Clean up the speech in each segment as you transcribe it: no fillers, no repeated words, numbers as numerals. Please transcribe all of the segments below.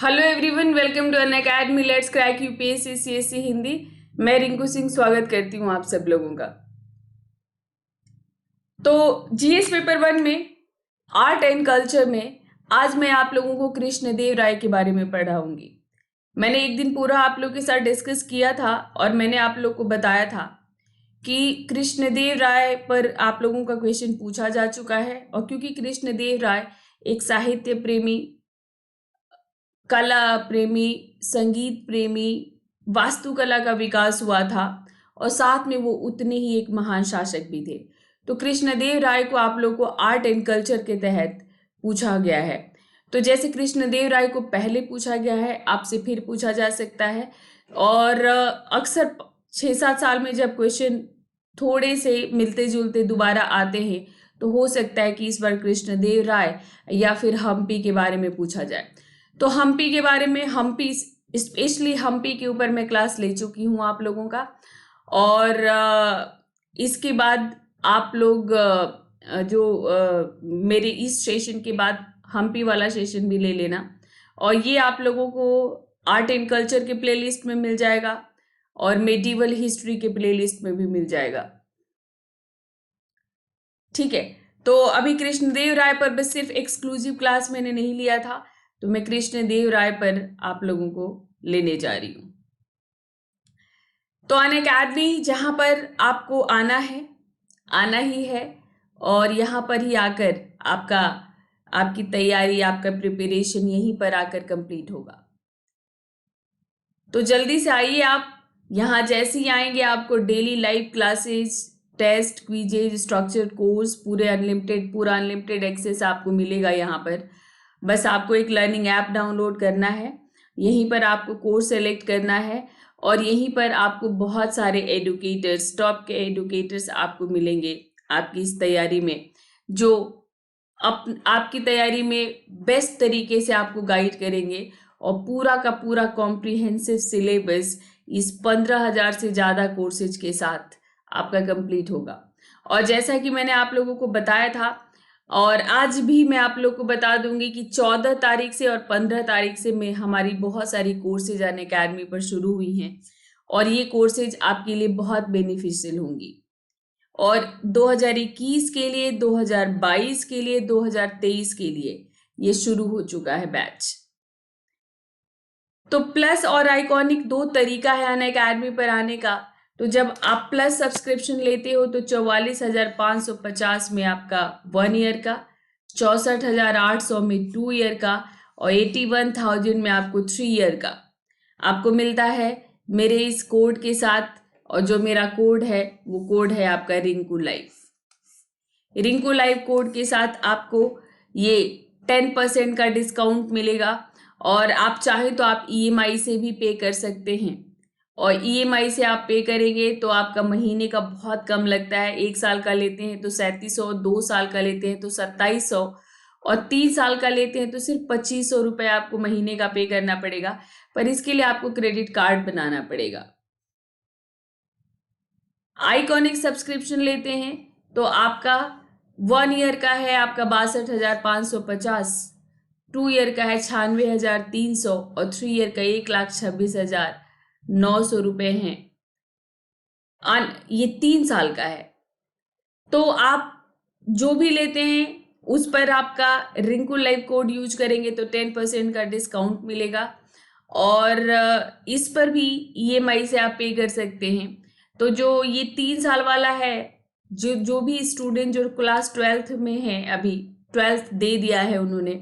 Hello everyone, welcome to Unacademy let's crack UPSC CSE Hindi. मैं रिंकू सिंह स्वागत करती हूँ आप सब लोगों का। तो जीएस पेपर 1 में आर्ट एंड कल्चर में आज मैं आप लोगों को कृष्णदेव राय के बारे में पढ़ाऊंगी। मैंने एक दिन पूरा आप लोगों के साथ डिस्कस किया था और मैंने आप लोग को बताया था कि कृष्णदेव राय पर आप लोगों का क्वेश्चन पूछा जा चुका है। और क्योंकि कृष्णदेव राय एक साहित्य प्रेमी, कला प्रेमी, संगीत प्रेमी, वास्तुकला का विकास हुआ था और साथ में वो उतने ही एक महान शासक भी थे। तो कृष्णदेव राय को आप लोग को आर्ट एंड कल्चर के तहत पूछा गया है। तो जैसे कृष्णदेव राय को पहले पूछा गया है, आपसे फिर पूछा जा सकता है। और अक्सर 6-7 साल में जब क्वेश्चन थोड़े से मिलते जुलते दोबारा आते हैं तो हो सकता है कि इस बार कृष्णदेव राय या फिर हम्पी के बारे में पूछा जाए। तो हम्पी के बारे में, हम्पी स्पेशली हम्पी के ऊपर मैं क्लास ले चुकी हूँ आप लोगों का। और इसके बाद आप लोग मेरे इस सेशन के बाद हम्पी वाला सेशन भी ले लेना। और ये आप लोगों को आर्ट एंड कल्चर के प्लेलिस्ट में मिल जाएगा और मेडिवल हिस्ट्री के प्लेलिस्ट में भी मिल जाएगा। ठीक है। तो अभी कृष्णदेव राय पर बस सिर्फ एक्सक्लूसिव क्लास मैंने नहीं लिया था, तो मैं कृष्णदेव राय पर आप लोगों को लेने जा रही हूं। तो अन अकेडमी जहां पर आपको आना है, आना ही है, और यहाँ पर ही आकर आपकी तैयारी, आपका प्रिपरेशन यहीं पर आकर कंप्लीट होगा। तो जल्दी से आइए आप। यहाँ जैसे ही आएंगे आपको daily live classes, test, quizzes, structure course, पूरा अनलिमिटेड एक्सेस आपको मिलेगा यहाँ पर। बस आपको एक लर्निंग ऐप डाउनलोड करना है, यहीं पर आपको कोर्स सेलेक्ट करना है और यहीं पर आपको बहुत सारे एडुकेटर्स, टॉप के एडुकेटर्स आपको मिलेंगे आपकी इस तैयारी में, जो आपकी तैयारी में बेस्ट तरीके से आपको गाइड करेंगे। और पूरा का पूरा कॉम्प्रिहेंसिव सिलेबस इस 15,000 से ज़्यादा कोर्सेज के साथ आपका कंप्लीट होगा। और जैसा कि मैंने आप लोगों को बताया था और आज भी मैं आप लोग को बता दूंगी कि 14 तारीख से और 15 तारीख से में हमारी बहुत सारी कोर्सेज अन अकेडमी पर शुरू हुई हैं और ये कोर्सेज आपके लिए बहुत बेनिफिशियल होंगी। और 2021 के लिए, 2022 के लिए, 2023 के लिए ये शुरू हो चुका है बैच। तो प्लस और आइकॉनिक 2 तरीका है अन अकेडमी पर आने का। तो जब आप प्लस सब्सक्रिप्शन लेते हो तो 44,550 में आपका 1 ईयर का, 64,800 में 2 ईयर का और 81,000 में आपको 3 ईयर का आपको मिलता है मेरे इस कोड के साथ। और जो मेरा कोड है वो कोड है आपका Rinku live. Rinku live code के साथ आपको ये 10% का डिस्काउंट मिलेगा। और आप चाहे तो आप ईएमआई से भी पे कर सकते हैं। और ईएमआई से आप पे करेंगे तो आपका महीने का बहुत कम लगता है। 1 साल का लेते हैं तो 3700, 2 साल का लेते हैं तो 2700 और 3 साल का लेते हैं तो सिर्फ 2500 रुपये आपको महीने का पे करना पड़ेगा। पर इसके लिए आपको क्रेडिट कार्ड बनाना पड़ेगा। आइकॉनिक सब्सक्रिप्शन लेते हैं तो आपका 1 ईयर का है आपका 62,550, 2 ईयर का है 96,300 और 3 ईयर का 1,26,900 रुपये हैं। ये 3 साल का है। तो आप जो भी लेते हैं उस पर आपका रिंकू लाइव कोड यूज करेंगे तो 10% का डिस्काउंट मिलेगा। और इस पर भी ईएमआई से आप पे कर सकते हैं। तो जो ये 3 साल वाला है, जो भी स्टूडेंट जो क्लास 12th में है, अभी 12th दे दिया है उन्होंने,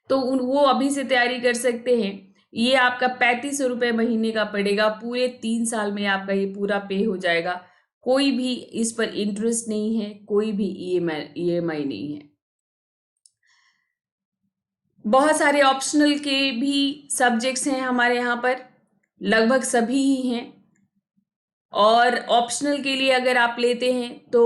तो वो अभी से तैयारी कर सकते हैं। ये आपका 3500 रुपये महीने का पड़ेगा। पूरे 3 साल में आपका ये पूरा पे हो जाएगा। कोई भी इस पर इंटरेस्ट नहीं है, कोई भी ईएमआई नहीं है। बहुत सारे ऑप्शनल के भी सब्जेक्ट्स हैं हमारे यहाँ पर, लगभग सभी ही हैं। और ऑप्शनल के लिए अगर आप लेते हैं तो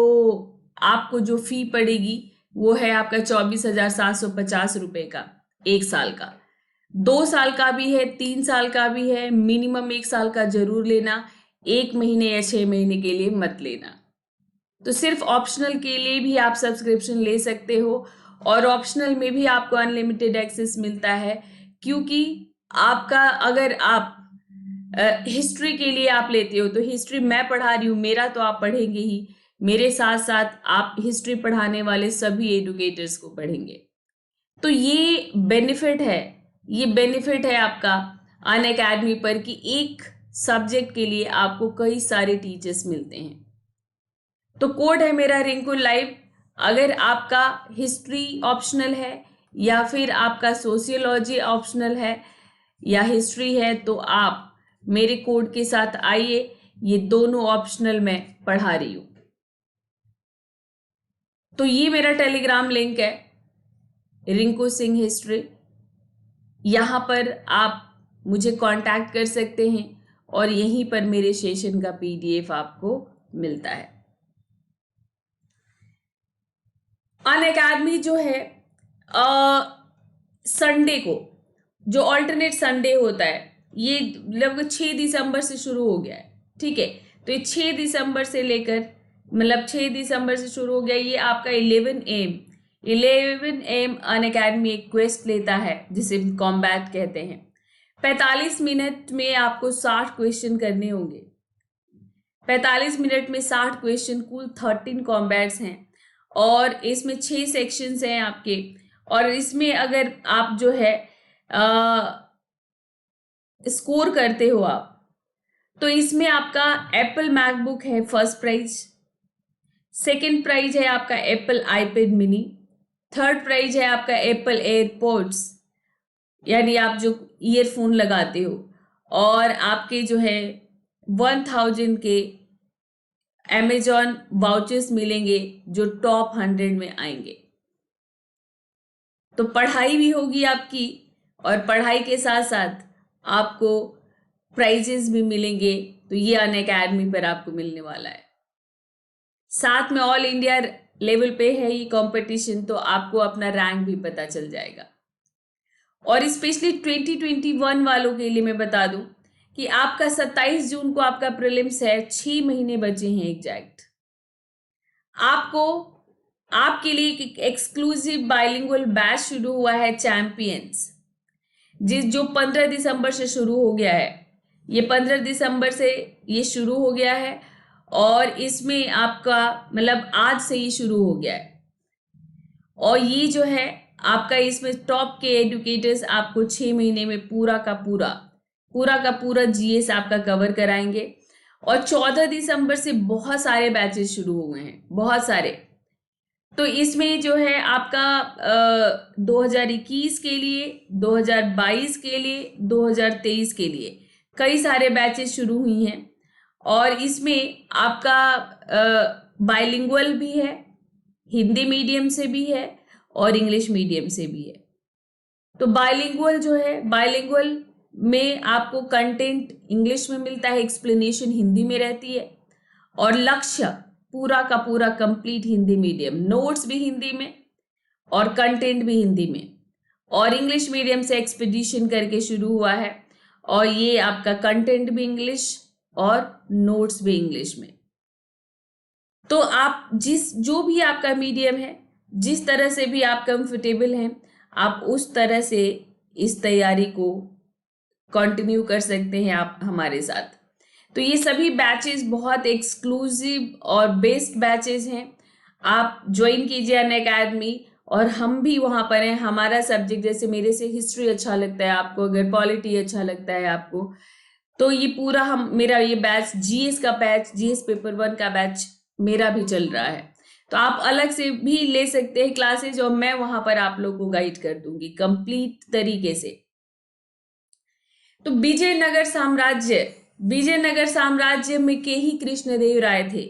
आपको जो फी पड़ेगी वो है आपका 24,750 रुपये का 1 साल का। 2 साल का भी है, 3 साल का भी है। मिनिमम 1 साल का जरूर लेना, 1 महीने या 6 महीने के लिए मत लेना। तो सिर्फ ऑप्शनल के लिए भी आप सब्सक्रिप्शन ले सकते हो और ऑप्शनल में भी आपको अनलिमिटेड एक्सेस मिलता है, क्योंकि आपका अगर आप हिस्ट्री के लिए आप लेते हो तो हिस्ट्री मैं पढ़ा रही हूँ, मेरा तो आप पढ़ेंगे ही, मेरे साथ साथ आप हिस्ट्री पढ़ाने वाले सभी एडुकेटर्स को पढ़ेंगे। तो ये बेनिफिट है आपका अन अकेडमी पर कि एक सब्जेक्ट के लिए आपको कई सारे टीचर्स मिलते हैं। तो कोड है मेरा रिंकू लाइव। अगर आपका हिस्ट्री ऑप्शनल है या फिर आपका सोशियोलॉजी ऑप्शनल है या हिस्ट्री है तो आप मेरे कोड के साथ आइए, ये दोनों ऑप्शनल मैं पढ़ा रही हूं। तो ये मेरा टेलीग्राम लिंक है, रिंकू सिंह हिस्ट्री। यहाँ पर आप मुझे कांटेक्ट कर सकते हैं और यहीं पर मेरे सेशन का पीडीएफ आपको मिलता है। अन अकेडमी जो है संडे को, जो ऑल्टरनेट संडे होता है, ये लगभग 6 दिसंबर से शुरू हो गया है। ठीक है, तो ये 6 दिसंबर से लेकर, मतलब 6 दिसंबर से शुरू हो गया। ये आपका 11 AM अन अकेडमी एक क्वेस्ट लेता है जिसे कॉम्बैट कहते हैं। 45 मिनट में आपको 60 क्वेश्चन करने होंगे। 45 मिनट में 60 क्वेश्चन, कुल 13 कॉम्बैट्स हैं और इसमें 6 सेक्शंस हैं आपके। और इसमें अगर आप जो है स्कोर करते हो आप, तो इसमें आपका एप्पल मैकबुक है फर्स्ट प्राइज, सेकंड प्राइज है आपका Apple iPad mini, third prize है आपका एप्पल एयरपॉड्स, यानी आप जो ईयरफोन लगाते हो, और आपके जो है 1000 के अमेजॉन वाउचर्स मिलेंगे जो टॉप 100 में आएंगे। तो पढ़ाई भी होगी आपकी और पढ़ाई के साथ साथ आपको प्राइजेस भी मिलेंगे। तो ये अन अकेडमी पर आपको मिलने वाला है। साथ में ऑल इंडिया लेवल पे है ये कंपटीशन, तो आपको अपना रैंक भी पता चल जाएगा। और स्पेशली 2021 वालों के लिए मैं बता दूं कि आपका 27 जून को आपका प्रीलिम्स है, 6 महीने बचे हैं एग्जैक्ट। आपको आपके लिए एक एक्सक्लूसिव बाइलिंगुअल बैच शुरू हुआ है, चैंपियंस, जो 15 दिसंबर से शुरू हो गया है। ये 15 दिसंबर से ये शुरू हो गया है और इसमें आपका मतलब आज से ये शुरू हो गया है। और ये जो है आपका, इसमें टॉप के एडुकेटर्स आपको 6 महीने में पूरा का पूरा जीएस आपका कवर कराएंगे। और 14 दिसंबर से बहुत सारे बैचेस शुरू हो गए हैं, बहुत सारे। तो इसमें जो है आपका 2021 के लिए, 2022 के लिए, 2023 के लिए कई सारे बैचेस शुरू हुई हैं। और इसमें आपका बाइलिंगुअल भी है, हिंदी मीडियम से भी है और इंग्लिश मीडियम से भी है। तो बाइलिंगुअल जो है, बाइलिंगुअल में आपको कंटेंट इंग्लिश में मिलता है, एक्सप्लेनेशन हिंदी में रहती है और लक्ष्य पूरा का पूरा कंप्लीट हिंदी मीडियम, नोट्स भी हिंदी में और कंटेंट भी हिंदी में। और इंग्लिश मीडियम से एक्सपीडिशन करके शुरू हुआ है और ये आपका कंटेंट भी इंग्लिश और नोट्स भी इंग्लिश में। तो आप जो भी आपका मीडियम है, जिस तरह से भी आप कंफर्टेबल हैं, आप उस तरह से इस तैयारी को कंटिन्यू कर सकते हैं आप हमारे साथ। तो ये सभी बैचेस बहुत एक्सक्लूसिव और बेस्ट बैचेस हैं। आप ज्वाइन कीजिए अन अकेडमी, और हम भी वहाँ पर हैं। हमारा सब्जेक्ट, जैसे मेरे से हिस्ट्री अच्छा लगता है आपको, अगर पॉलिटी अच्छा लगता है आपको, तो ये पूरा मेरा ये बैच, जीएस का बैच, जीएस पेपर 1 का बैच मेरा भी चल रहा है। तो आप अलग से भी ले सकते हैं क्लासेज और मैं वहां पर आप लोग को गाइड कर दूंगी कंप्लीट तरीके से। तो विजयनगर साम्राज्य में के ही कृष्णदेव राय थे।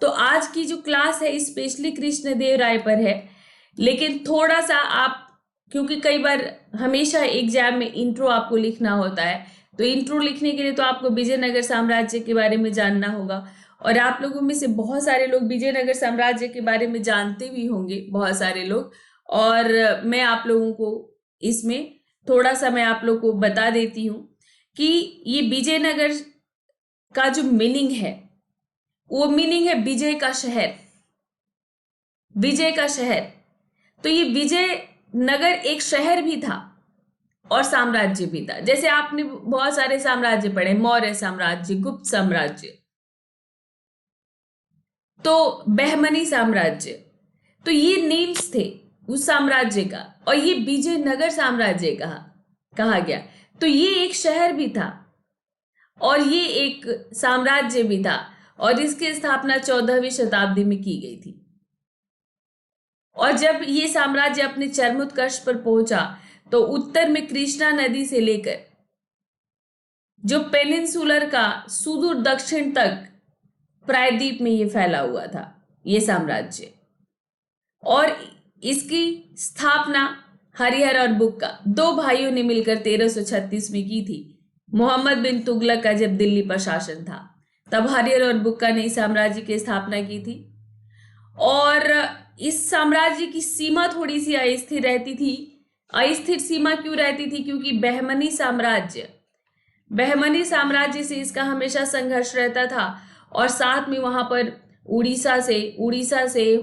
तो आज की जो क्लास है स्पेशली कृष्णदेव राय पर है, लेकिन थोड़ा सा आप, क्योंकि कई बार हमेशा एग्जाम में इंट्रो आपको लिखना होता है, तो इंट्रो लिखने के लिए तो आपको विजयनगर साम्राज्य के बारे में जानना होगा। और आप लोगों में से बहुत सारे लोग विजयनगर साम्राज्य के बारे में जानते भी होंगे, बहुत सारे लोग। और मैं आप लोगों को इसमें थोड़ा सा मैं आप लोग को बता देती हूँ कि ये विजयनगर का जो मीनिंग है, वो मीनिंग है विजय का शहर, विजय का शहर। तो ये विजयनगर एक शहर भी था, और साम्राज्य भी था। जैसे आपने बहुत सारे साम्राज्य पढ़े, मौर्य साम्राज्य, गुप्त साम्राज्य, तो बहमनी साम्राज्य, तो ये नेम्स थे उस साम्राज्य का। और ये विजयनगर साम्राज्य कहा गया। तो ये एक शहर भी था और ये एक साम्राज्य भी था, और इसकी स्थापना 14वीं शताब्दी में की गई थी। और जब ये साम्राज्य अपने चरमोत्कर्ष पर पहुंचा तो उत्तर में कृष्णा नदी से लेकर जो पेनिनसुलर का सुदूर दक्षिण तक प्रायद्वीप में ये फैला हुआ था ये साम्राज्य। और इसकी स्थापना हरिहर और बुक्का, दो भाइयों ने मिलकर 1336 में की थी। मोहम्मद बिन तुगलक का जब दिल्ली पर शासन था, तब हरिहर और बुक्का ने इस साम्राज्य की स्थापना की थी। और इस साम्राज्य की सीमा थोड़ी सी अस्थिर रहती थी। अस्थिर सीमा क्यों रहती थी? क्योंकि बहमनी साम्राज्य से इसका हमेशा संघर्ष रहता था। और साथ में वहां पर उड़ीसा से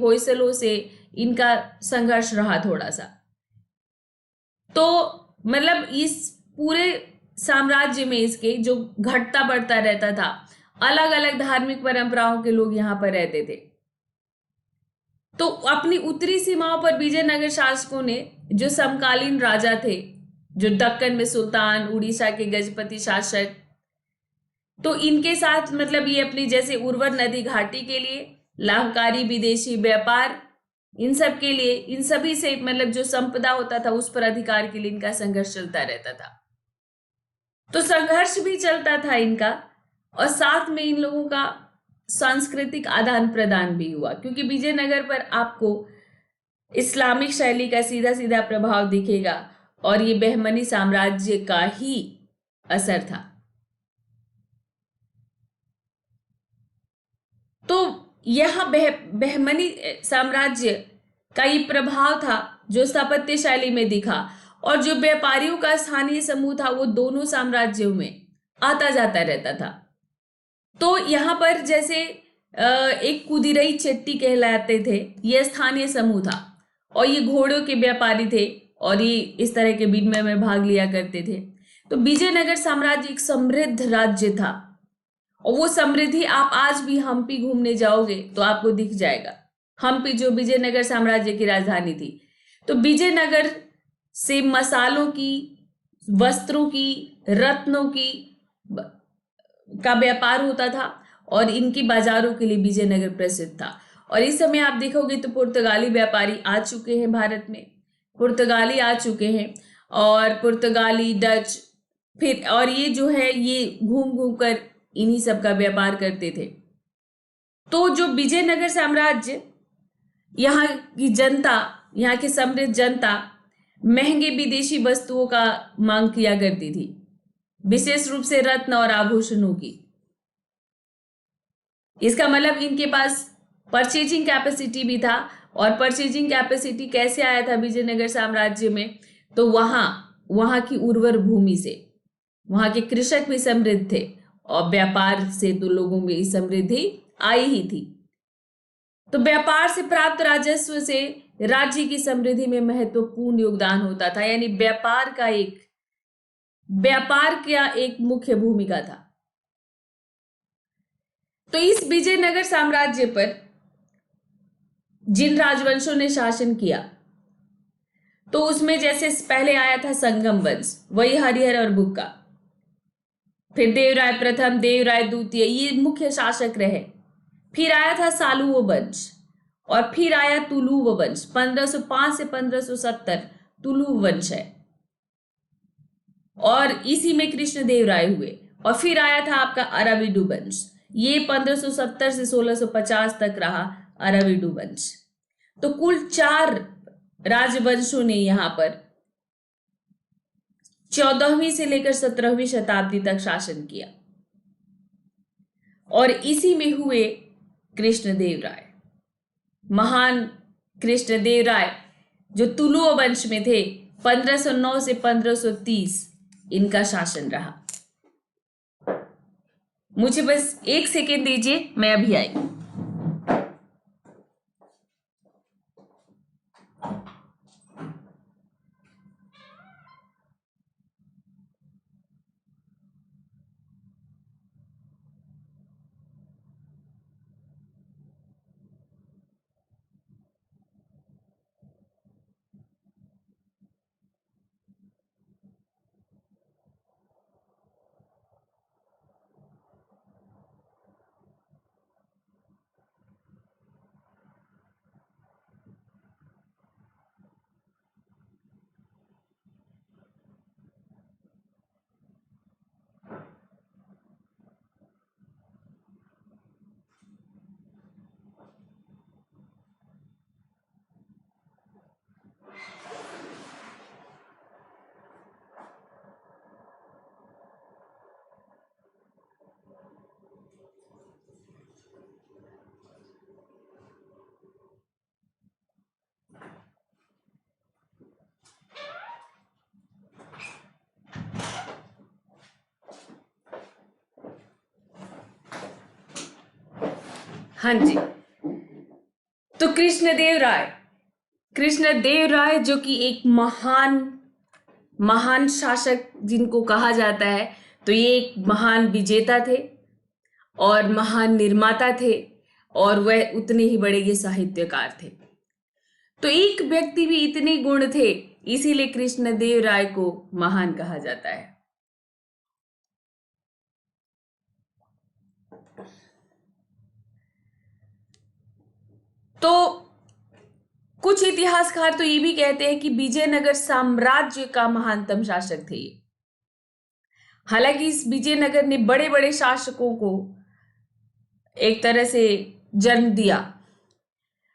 होयसलों से इनका संघर्ष रहा थोड़ा सा। तो मतलब इस पूरे साम्राज्य में इसके जो घटता बढ़ता रहता था, अलग अलग धार्मिक परंपराओं के लोग यहाँ पर रहते थे। तो अपनी उत्तरी सीमाओं पर विजयनगर शासकों ने, जो समकालीन राजा थे, जो दक्कन में सुल्तान, उड़ीसा के गजपति शासक, तो इनके साथ मतलब ये अपनी जैसे उर्वर नदी घाटी के लिए, लाभकारी विदेशी व्यापार, इन सब के लिए, इन सभी से मतलब जो संपदा होता था उस पर अधिकार के लिए इनका संघर्ष चलता रहता था। तो संघर्ष भी चलता था इनका, और साथ में इन लोगों का सांस्कृतिक आदान प्रदान भी हुआ, क्योंकि विजयनगर पर आपको इस्लामिक शैली का सीधा सीधा प्रभाव दिखेगा और ये बहमनी साम्राज्य का ही असर था। तो यह बहमनी साम्राज्य का ये प्रभाव था जो स्थापत्य शैली में दिखा, और जो व्यापारियों का स्थानीय समूह था वो दोनों साम्राज्यों में आता जाता रहता था। तो यहाँ पर जैसे एक कुदिरई चेट्टी कहलाते थे, यह स्थानीय समूह था, और ये घोड़ों के व्यापारी थे और ये इस तरह के विनिमय में भाग लिया करते थे। तो विजयनगर साम्राज्य एक समृद्ध राज्य था, और वो समृद्धि आप आज भी हम्पी घूमने जाओगे तो आपको दिख जाएगा। हम्पी जो विजयनगर साम्राज्य की राजधानी थी। तो विजयनगर से मसालों की, वस्त्रों की, रत्नों की का व्यापार होता था, और इनकी बाजारों के लिए विजयनगर प्रसिद्ध था। और इस समय आप देखोगे तो पुर्तगाली व्यापारी आ चुके हैं भारत में, पुर्तगाली आ चुके हैं, और पुर्तगाली, डच, फिर और ये जो है ये घूम घूम कर इन्हीं सब का व्यापार करते थे। तो जो विजयनगर साम्राज्य, यहाँ की जनता, यहाँ की समृद्ध जनता महंगे विदेशी वस्तुओं का मांग किया करती थी, विशेष रूप से रत्न और आभूषणों की। इसका मतलब इनके पास परचेजिंग कैपेसिटी भी था। और परचेजिंग कैपेसिटी कैसे आया था विजयनगर साम्राज्य में? तो वहां की उर्वर भूमि से, वहां के कृषक भी समृद्ध थे, और व्यापार से तो लोगों में समृद्धि आई ही थी। तो व्यापार से प्राप्त राजस्व से राज्य की समृद्धि में महत्वपूर्ण योगदान होता था। यानी व्यापार का एक मुख्य भूमिका था। तो इस विजयनगर साम्राज्य पर जिन राजवंशों ने शासन किया, तो उसमें जैसे पहले आया था संगम वंश, वही हरिहर और बुक्का, फिर देवराय प्रथम, देवराय द्वितीय, ये मुख्य शासक रहे। फिर आया था सालुओ वंश, और फिर आया तुलुव वंश। 1505 से 1570 तुलुव वंश है, और इसी में कृष्णदेवराय हुए। और फिर आया था आपका अराविडु वंश, ये 1570 से 1650 तक रहा अराविडु वंश। तो कुल 4 राजवंशों ने यहाँ पर 14वीं से लेकर 17वीं शताब्दी तक शासन किया, और इसी में हुए कृष्णदेवराय, महान कृष्णदेवराय, जो तुलुव वंश में थे। 1509 से 1530 इनका शासन रहा। मुझे बस 1 सेकेंड दीजिए, मैं अभी आई। हाँ जी। तो कृष्णदेव राय जो कि एक महान शासक जिनको कहा जाता है, तो ये एक महान विजेता थे और महान निर्माता थे और वह उतने ही बड़े ये साहित्यकार थे। तो एक व्यक्ति भी इतने गुण थे, इसीलिए कृष्णदेव राय को महान कहा जाता है। तो कुछ इतिहासकार तो ये भी कहते हैं कि विजयनगर साम्राज्य का महानतम शासक थे ये। हालांकि इस विजयनगर ने बड़े बड़े शासकों को एक तरह से जन्म दिया।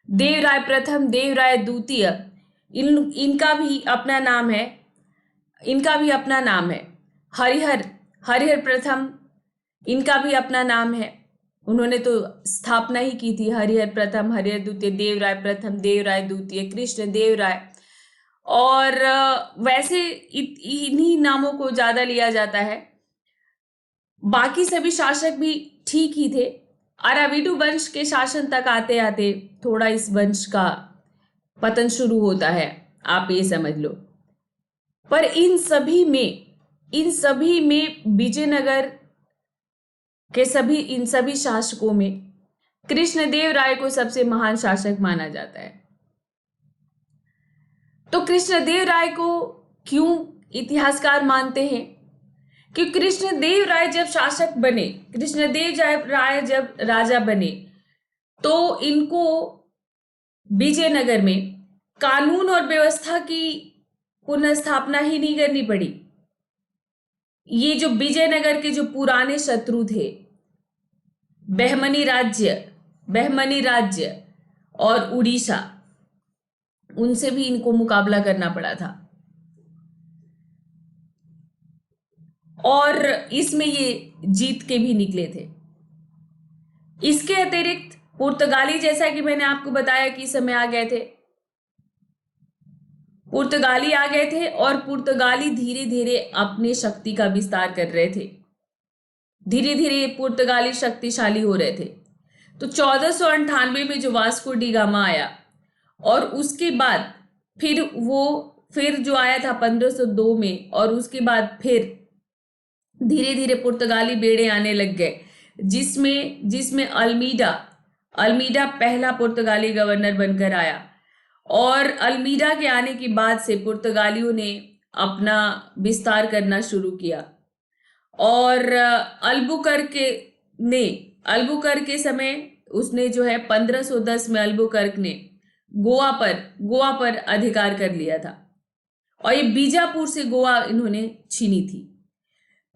देवराय प्रथम, देवराय द्वितीय, इनका भी अपना नाम है। हरिहर प्रथम, इनका भी अपना नाम है। उन्होंने तो स्थापना ही की थी, हरिहर प्रथम, हरिहर द्वितीय, देवराय प्रथम, देवराय द्वितीय, कृष्ण देव राय। और वैसे इन्हीं नामों को ज्यादा लिया जाता है। बाकी सभी शासक भी ठीक ही थे। अराविडु वंश के शासन तक आते आते थोड़ा इस वंश का पतन शुरू होता है, आप ये समझ लो। पर इन सभी में विजयनगर के इन सभी शासकों में कृष्णदेव राय को सबसे महान शासक माना जाता है। तो कृष्णदेव राय को क्यों इतिहासकार मानते हैं? कि कृष्णदेव राय जब शासक बने, कृष्णदेव राय जब राजा बने, तो इनको विजयनगर में कानून और व्यवस्था की पुनर्स्थापना ही नहीं करनी पड़ी। ये जो विजयनगर के जो पुराने शत्रु थे, बहमनी राज्य और उड़ीसा, उनसे भी इनको मुकाबला करना पड़ा था। और इसमें ये जीत के भी निकले थे। इसके अतिरिक्त पुर्तगाली, जैसा कि मैंने आपको बताया कि समय आ गए थे, पुर्तगाली आ गए थे और पुर्तगाली धीरे धीरे अपने शक्ति का विस्तार कर रहे थे। धीरे धीरे पुर्तगाली शक्तिशाली हो रहे थे। तो 1498 में जो वास्को डी गामा आया, और उसके बाद फिर जो आया था 1502 में, और उसके बाद फिर धीरे धीरे पुर्तगाली बेड़े आने लग गए, जिसमें अल्मीडा पहला पुर्तगाली गवर्नर बनकर आया। और अल्मीडा के आने के बाद से पुर्तगालियों ने अपना विस्तार करना शुरू किया। और अल्बुकर्क के समय उसने जो है 1510 में अल्बुकर्क ने गोवा पर अधिकार कर लिया था, और ये बीजापुर से गोवा इन्होंने छीनी थी।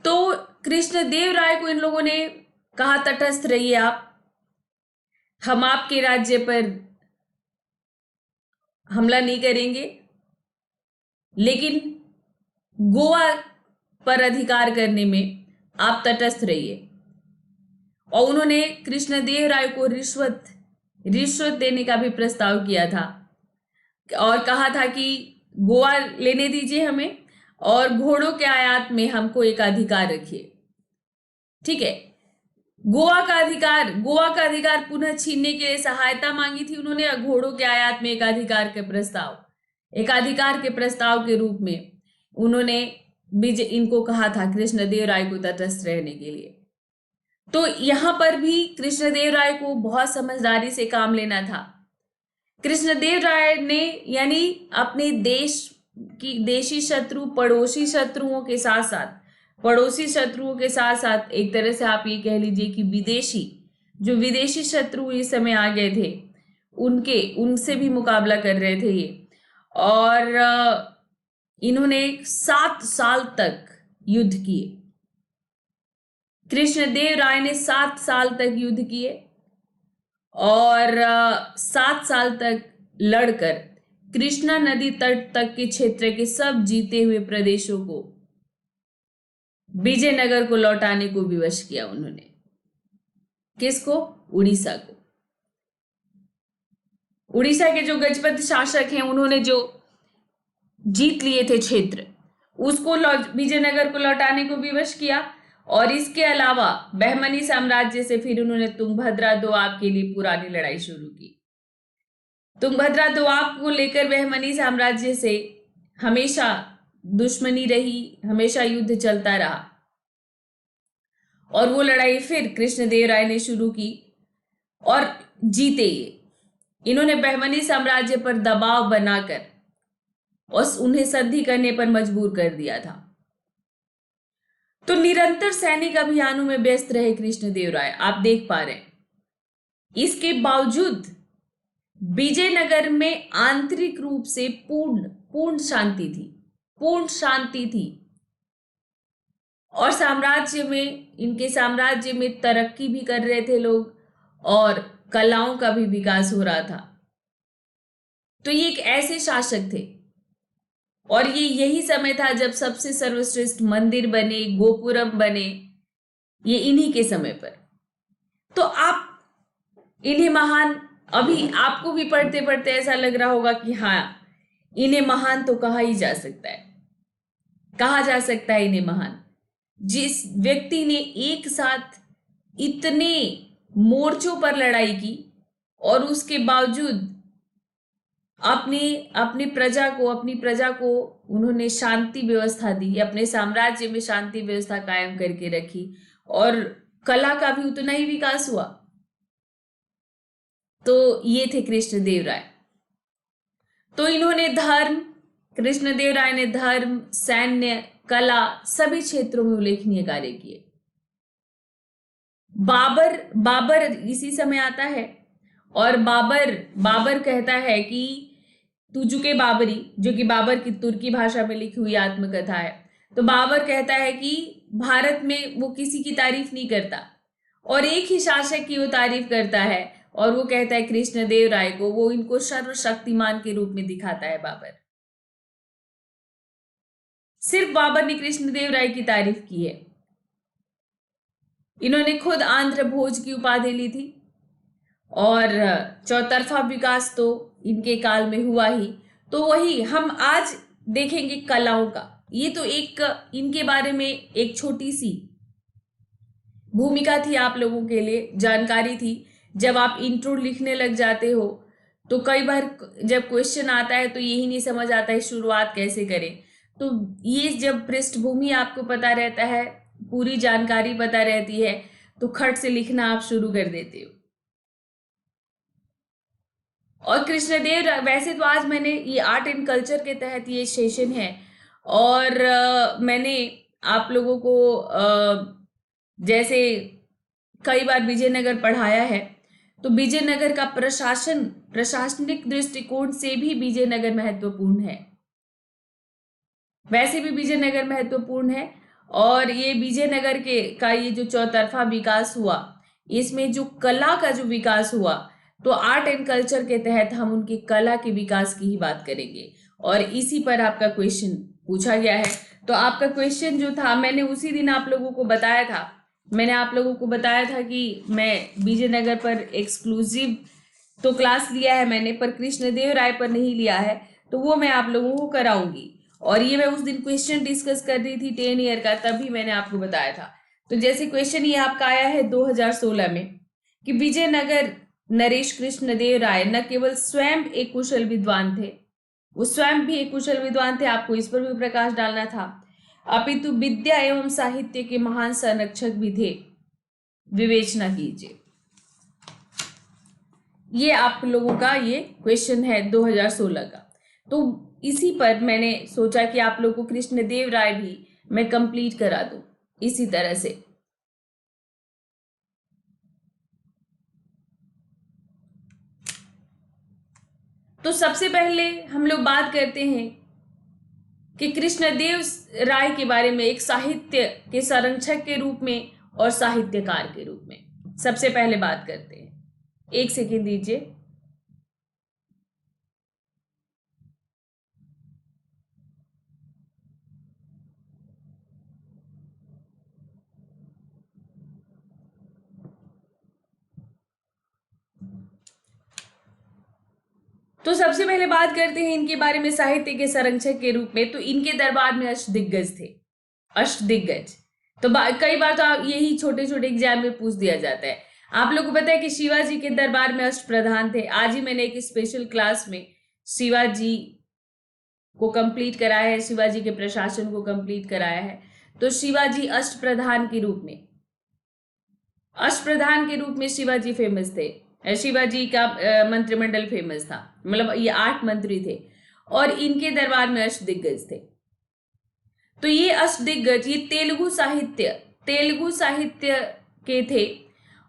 तो कृष्णदेव राय को इन लोगों ने कहा, तटस्थ रहिए आप, हम आपके राज्य पर हमला नहीं करेंगे, लेकिन गोवा पर अधिकार करने में आप तटस्थ रहिए। और उन्होंने कृष्णदेव राय को रिश्वत देने का भी प्रस्ताव किया था, और कहा था कि गोवा लेने दीजिए हमें, और घोड़ों के आयात में हमको एक अधिकार रखिए। ठीक है, गोवा का अधिकार पुनः छीनने के लिए सहायता मांगी थी उन्होंने। घोड़ों के आयात में एक अधिकार के प्रस्ताव के रूप में उन्होंने इनको कहा था कृष्णदेव राय को तटस्थ रहने के लिए। तो यहां पर भी कृष्णदेव राय को बहुत समझदारी से काम लेना था। कृष्णदेव राय ने यानी अपने देशी शत्रु, पड़ोसी शत्रुओं के साथ साथ एक तरह से आप ये कह लीजिए कि विदेशी शत्रु इस समय आ गए थे, उनसे भी मुकाबला कर रहे थे ये। और इन्होंने 7 साल तक युद्ध किए। कृष्णदेव राय ने 7 साल तक युद्ध किए, और 7 साल तक लड़कर कृष्णा नदी तट तक के क्षेत्र के सब जीते हुए प्रदेशों को, विजयनगर को लौटाने को विवश किया उन्होंने। किसको? उड़ीसा को। उड़ीसा के जो गजपति शासक हैं, उन्होंने जो जीत लिए थे क्षेत्र, उसको विजयनगर को लौटाने को विवश किया। और इसके अलावा बहमनी साम्राज्य से फिर उन्होंने तुंगभद्रा दोआब के लिए पुरानी लड़ाई शुरू की। तुंगभद्रा दोआब को लेकर बहमनी साम्राज्य से हमेशा दुश्मनी रही, हमेशा युद्ध चलता रहा और वो लड़ाई फिर कृष्णदेवराय ने शुरू की और जीते। ये इन्होंने बहमनी साम्राज्य पर दबाव बनाकर और उन्हें संधि करने पर मजबूर कर दिया था। तो निरंतर सैनिक अभियानों में व्यस्त रहे कृष्णदेवराय, आप देख पा रहे हैं। इसके बावजूद विजयनगर में आंतरिक रूप से पूर्ण शांति थी, पूर्ण शांति थी और इनके साम्राज्य में तरक्की भी कर रहे थे लोग और कलाओं का भी विकास हो रहा था। तो ये एक ऐसे शासक थे और ये यही समय था जब सबसे सर्वश्रेष्ठ मंदिर बने, गोपुरम बने, ये इन्हीं के समय पर। तो आप इन्हें महान, अभी आपको भी पढ़ते पढ़ते ऐसा लग रहा होगा कि हाँ, इन्हें महान तो कहा ही जा सकता है, कहा जा सकता है इन्हें महान। जिस व्यक्ति ने एक साथ इतने मोर्चों पर लड़ाई की और उसके बावजूद अपनी प्रजा को उन्होंने शांति व्यवस्था दी, अपने साम्राज्य में शांति व्यवस्था कायम करके रखी और कला का भी उतना ही विकास हुआ। तो ये थे कृष्णदेवराय। तो इन्होंने कृष्णदेवराय ने धर्म, सैन्य, कला सभी क्षेत्रों में उल्लेखनीय कार्य किए। बाबर इसी समय आता है और बाबर कहता है कि तुजुके बाबरी, जो कि बाबर की तुर्की भाषा में लिखी हुई आत्मकथा है। तो बाबर कहता है कि भारत में वो किसी की तारीफ नहीं करता और एक ही शासक की वो तारीफ करता है और वो कहता है कृष्णदेवराय को, वो इनको सर्वशक्तिमान के रूप में दिखाता है बाबर। सिर्फ बाबर ने कृष्णदेवराय की तारीफ की है। इन्होंने खुद आंध्र भोज की उपाधि ली थी और चौतरफा विकास तो इनके काल में हुआ ही। तो वही हम आज देखेंगे कलाओं का। ये तो एक इनके बारे में एक छोटी सी भूमिका थी, आप लोगों के लिए जानकारी थी। जब आप इंट्रो लिखने लग जाते हो तो कई बार जब क्वेश्चन आता है तो यही नहीं समझ आता है शुरुआत कैसे करें। तो ये जब पृष्ठभूमि आपको पता रहता है, पूरी जानकारी पता रहती है, तो खट से लिखना आप शुरू कर देते हो। और कृष्णदेव, वैसे तो आज मैंने ये आर्ट एंड कल्चर के तहत ये सेशन है और मैंने आप लोगों को जैसे कई बार विजयनगर पढ़ाया है, तो विजयनगर का प्रशासनिक दृष्टिकोण से भी विजयनगर महत्वपूर्ण है। वैसे भी विजयनगर महत्वपूर्ण है और ये विजयनगर का ये जो चौतरफा विकास हुआ, इसमें जो कला का जो विकास हुआ, तो आर्ट एंड कल्चर के तहत हम उनकी कला के विकास की ही बात करेंगे और इसी पर आपका क्वेश्चन पूछा गया है। तो आपका क्वेश्चन जो था, मैंने उसी दिन आप लोगों को बताया था, मैंने आप लोगों को बताया था कि मैं विजयनगर पर एक्सक्लूसिव तो क्लास लिया है मैंने, पर कृष्णदेवराय पर नहीं लिया है, तो वो मैं आप लोगों को कराऊंगी। और ये मैं उस दिन क्वेश्चन डिस्कस कर रही थी 10 ईयर का, तभी मैंने आपको बताया था। तो जैसे क्वेश्चन ये आपका आया है 2016 में कि विजयनगर नरेश कृष्णदेव राय न केवल स्वयं एक कुशल विद्वान थे, वो स्वयं भी एक कुशल विद्वान थे, आपको इस पर भी प्रकाश डालना था, अपितु विद्या एवं साहित्य के महान संरक्षक भी थे। विवेचना कीजिए। ये आप लोगों का ये क्वेश्चन है 2016 का। तो इसी पर मैंने सोचा कि आप लोगों को कृष्णदेव राय भी मैं कंप्लीट करा दूं इसी तरह से। तो सबसे पहले हम लोग बात करते हैं कि कृष्णदेव राय के बारे में एक साहित्य के संरक्षक के रूप में और साहित्यकार के रूप में। सबसे पहले बात करते हैं, एक सेकेंड दीजिए। तो सबसे पहले बात करते हैं इनके बारे में साहित्य के संरक्षक के रूप में। तो इनके दरबार में अष्टदिग्गज थे, अष्टदिग्गज। तो कई बार तो आप यही छोटे छोटे एग्जाम में पूछ दिया जाता है। आप लोग को पता है कि शिवाजी के दरबार में अष्टप्रधान थे। आज ही मैंने एक स्पेशल क्लास में शिवाजी को कंप्लीट कराया है, शिवाजी के प्रशासन को कंप्लीट कराया है। तो शिवाजी अष्टप्रधान के रूप में शिवाजी फेमस थे। शिवाजी का मंत्रिमंडल फेमस था, मतलब ये 8 मंत्री थे और इनके दरबार में अष्टदिग्गज थे। तो ये अष्टदिग्गज ये तेलुगु साहित्य के थे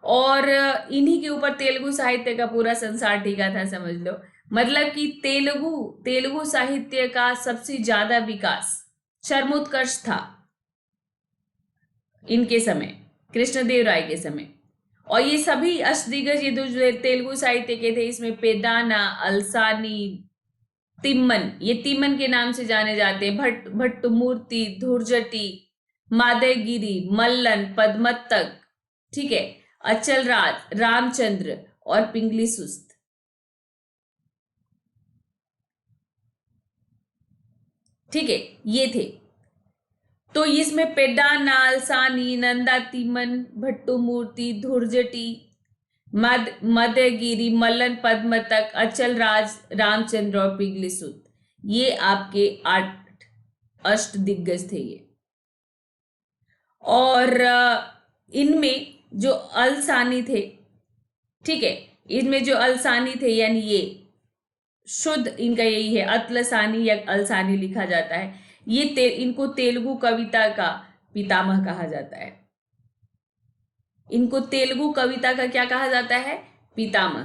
और इन्हीं के ऊपर तेलुगु साहित्य का पूरा संसार टिका था, समझ लो। मतलब कि तेलुगु साहित्य का सबसे ज्यादा विकास, चरमोत्कर्ष था इनके समय, कृष्णदेव राय के समय। और ये सभी अष्टदिग्गज ये जो तेलुगु साहित्य के थे, इसमें पेदाना, अलसानी, तिम्मन, ये तिम्मन के नाम से जाने जाते हैं, भट्टमूर्ति, धुर्जटी, मादयगिरी, मल्लन, पद्मत्तक, ठीक है, अचलराज, रामचंद्र और पिंगली सुस्त। ठीक है, ये थे। तो इसमें पेड्डाना, अलसानी, नंदा, तिम्मन, भट्टमूर्ति, धुर्जटी, मदयगिरी, मल्लन, पद्मतक, अचलराज, रामचंद्र और पिंगली सुत, ये आपके 8 अष्ट दिग्गज थे ये। और इनमें जो अलसानी थे, ठीक है, इनमें जो अलसानी थे यानी ये शुद्ध इनका यही है, अतलसानी या अलसानी लिखा जाता है। ये इनको तेलुगु कविता का पितामह कहा जाता है। इनको तेलुगु कविता का क्या कहा जाता है? पितामह।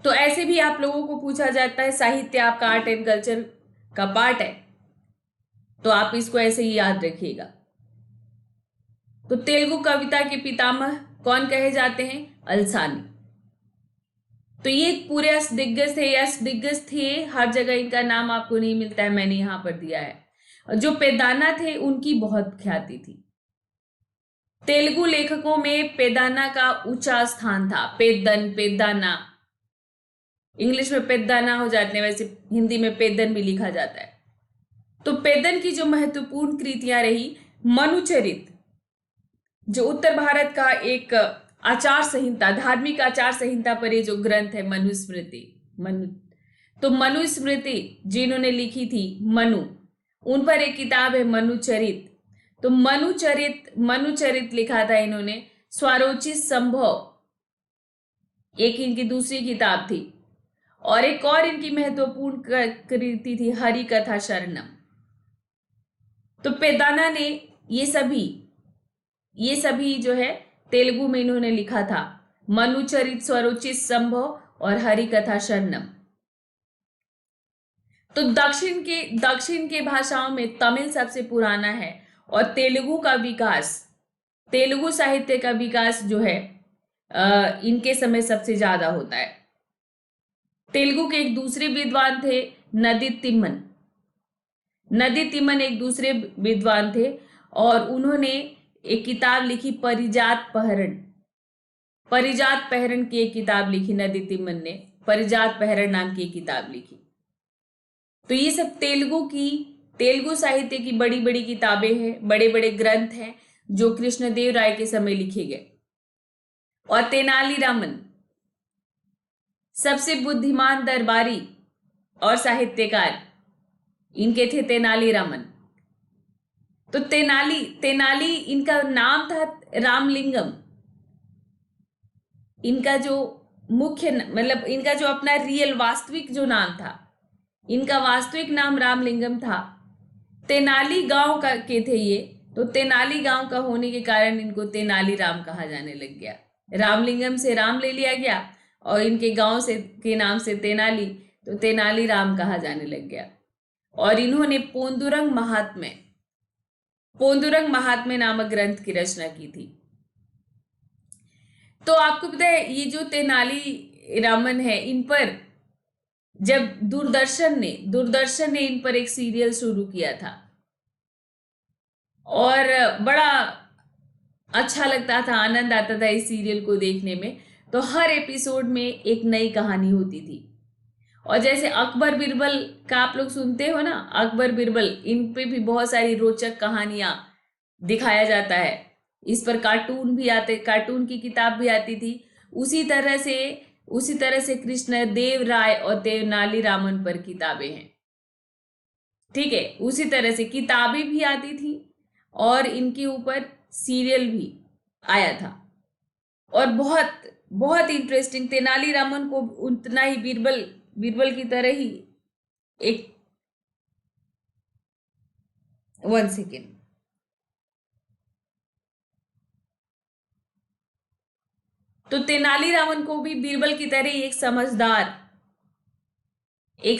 तो ऐसे भी आप लोगों को पूछा जाता है, साहित्य आपका आर्ट एंड कल्चर का पार्ट है, तो आप इसको ऐसे ही याद रखिएगा। तो तेलुगु कविता के पितामह कौन कहे जाते हैं? अलसानी। तो ये पूरे अष्टदिग्गज थे, अष्टदिग्गज थे, हर जगह इनका नाम आपको नहीं मिलता है, मैंने यहां पर दिया है। जो पेदाना थे उनकी बहुत ख्याति थी। तेलुगु लेखकों में पेदाना का ऊंचा स्थान था। पेदाना, इंग्लिश में पेदाना हो जाते हैं, वैसे हिंदी में पेदन भी लिखा जाता है। तो पेदन की जो महत्वपूर्ण कृतियां रही, मनुचरित, जो उत्तर भारत का एक आचार संहिता, धार्मिक आचार संहिता पर ये जो ग्रंथ है, तो मनुस्मृति जिन्होंने लिखी थी, उन पर एक किताब है मनुचरित। तो मनुचरित लिखा था इन्होंने। स्वरोचित संभव एक इनकी दूसरी किताब थी, और एक और इनकी महत्वपूर्ण कृति थी हरि कथा शरणम। तो पेदाना ने ये सभी जो है तेलुगु में इन्होंने लिखा था, मनुचरित, स्वरोचित संभव और हरि कथा शरणम। तो दक्षिण के भाषाओं में तमिल सबसे पुराना है, और तेलुगु साहित्य का विकास जो है इनके समय सबसे ज्यादा होता है। तेलुगु के एक दूसरे विद्वान थे नदी तिम्मन एक दूसरे विद्वान थे, और उन्होंने एक किताब लिखी परिजात पहरण की एक किताब लिखी। नदी तिम्मन ने परिजात पहरण नाम की एक किताब लिखी। तो ये सब तेलुगु साहित्य की बड़ी बड़ी किताबें हैं, बड़े बड़े ग्रंथ हैं जो कृष्णदेव राय के समय लिखे गए। और तेनालीरामन सबसे बुद्धिमान दरबारी और साहित्यकार इनके थे, तेनालीरामन। तो तेनाली इनका नाम था रामलिंगम। इनका जो मुख्य मतलब इनका जो अपना रियल वास्तविक जो नाम था, इनका वास्तविक नाम रामलिंगम था। तेनाली गांव के थे ये, तो तेनाली गांव का होने के कारण इनको तेनाली राम कहा जाने लग गया। रामलिंगम से राम ले लिया गया और इनके गांव के नाम से तेनाली, तो तेनाली राम कहा जाने लग गया। और इन्होंने पोंदुरंग महात्म्य नामक ग्रंथ की रचना की थी। तो आपको पता है ये जो तेनाली रामन है, इन पर जब दूरदर्शन ने इन पर एक सीरियल शुरू किया था, और बड़ा अच्छा लगता था, आनंद आता था इस सीरियल को देखने में। तो हर एपिसोड में एक नई कहानी होती थी। और जैसे अकबर बिरबल का आप लोग सुनते हो ना, अकबर बिरबल, इन पे भी बहुत सारी रोचक कहानियां दिखाया जाता है। इस पर कार्टून भी आते, कार्टून की किताब भी आती थी। उसी तरह से कृष्ण देव राय और तेनालीरामन पर किताबें हैं। ठीक है, उसी तरह से किताबें भी आती थी और इनके ऊपर सीरियल भी आया था। और बहुत बहुत इंटरेस्टिंग, तेनालीरामन को उतना ही बीरबल बीरबल की तरह ही एक, 1 सेकेंड, तो तेनालीरामन को भी बीरबल की तरह ही एक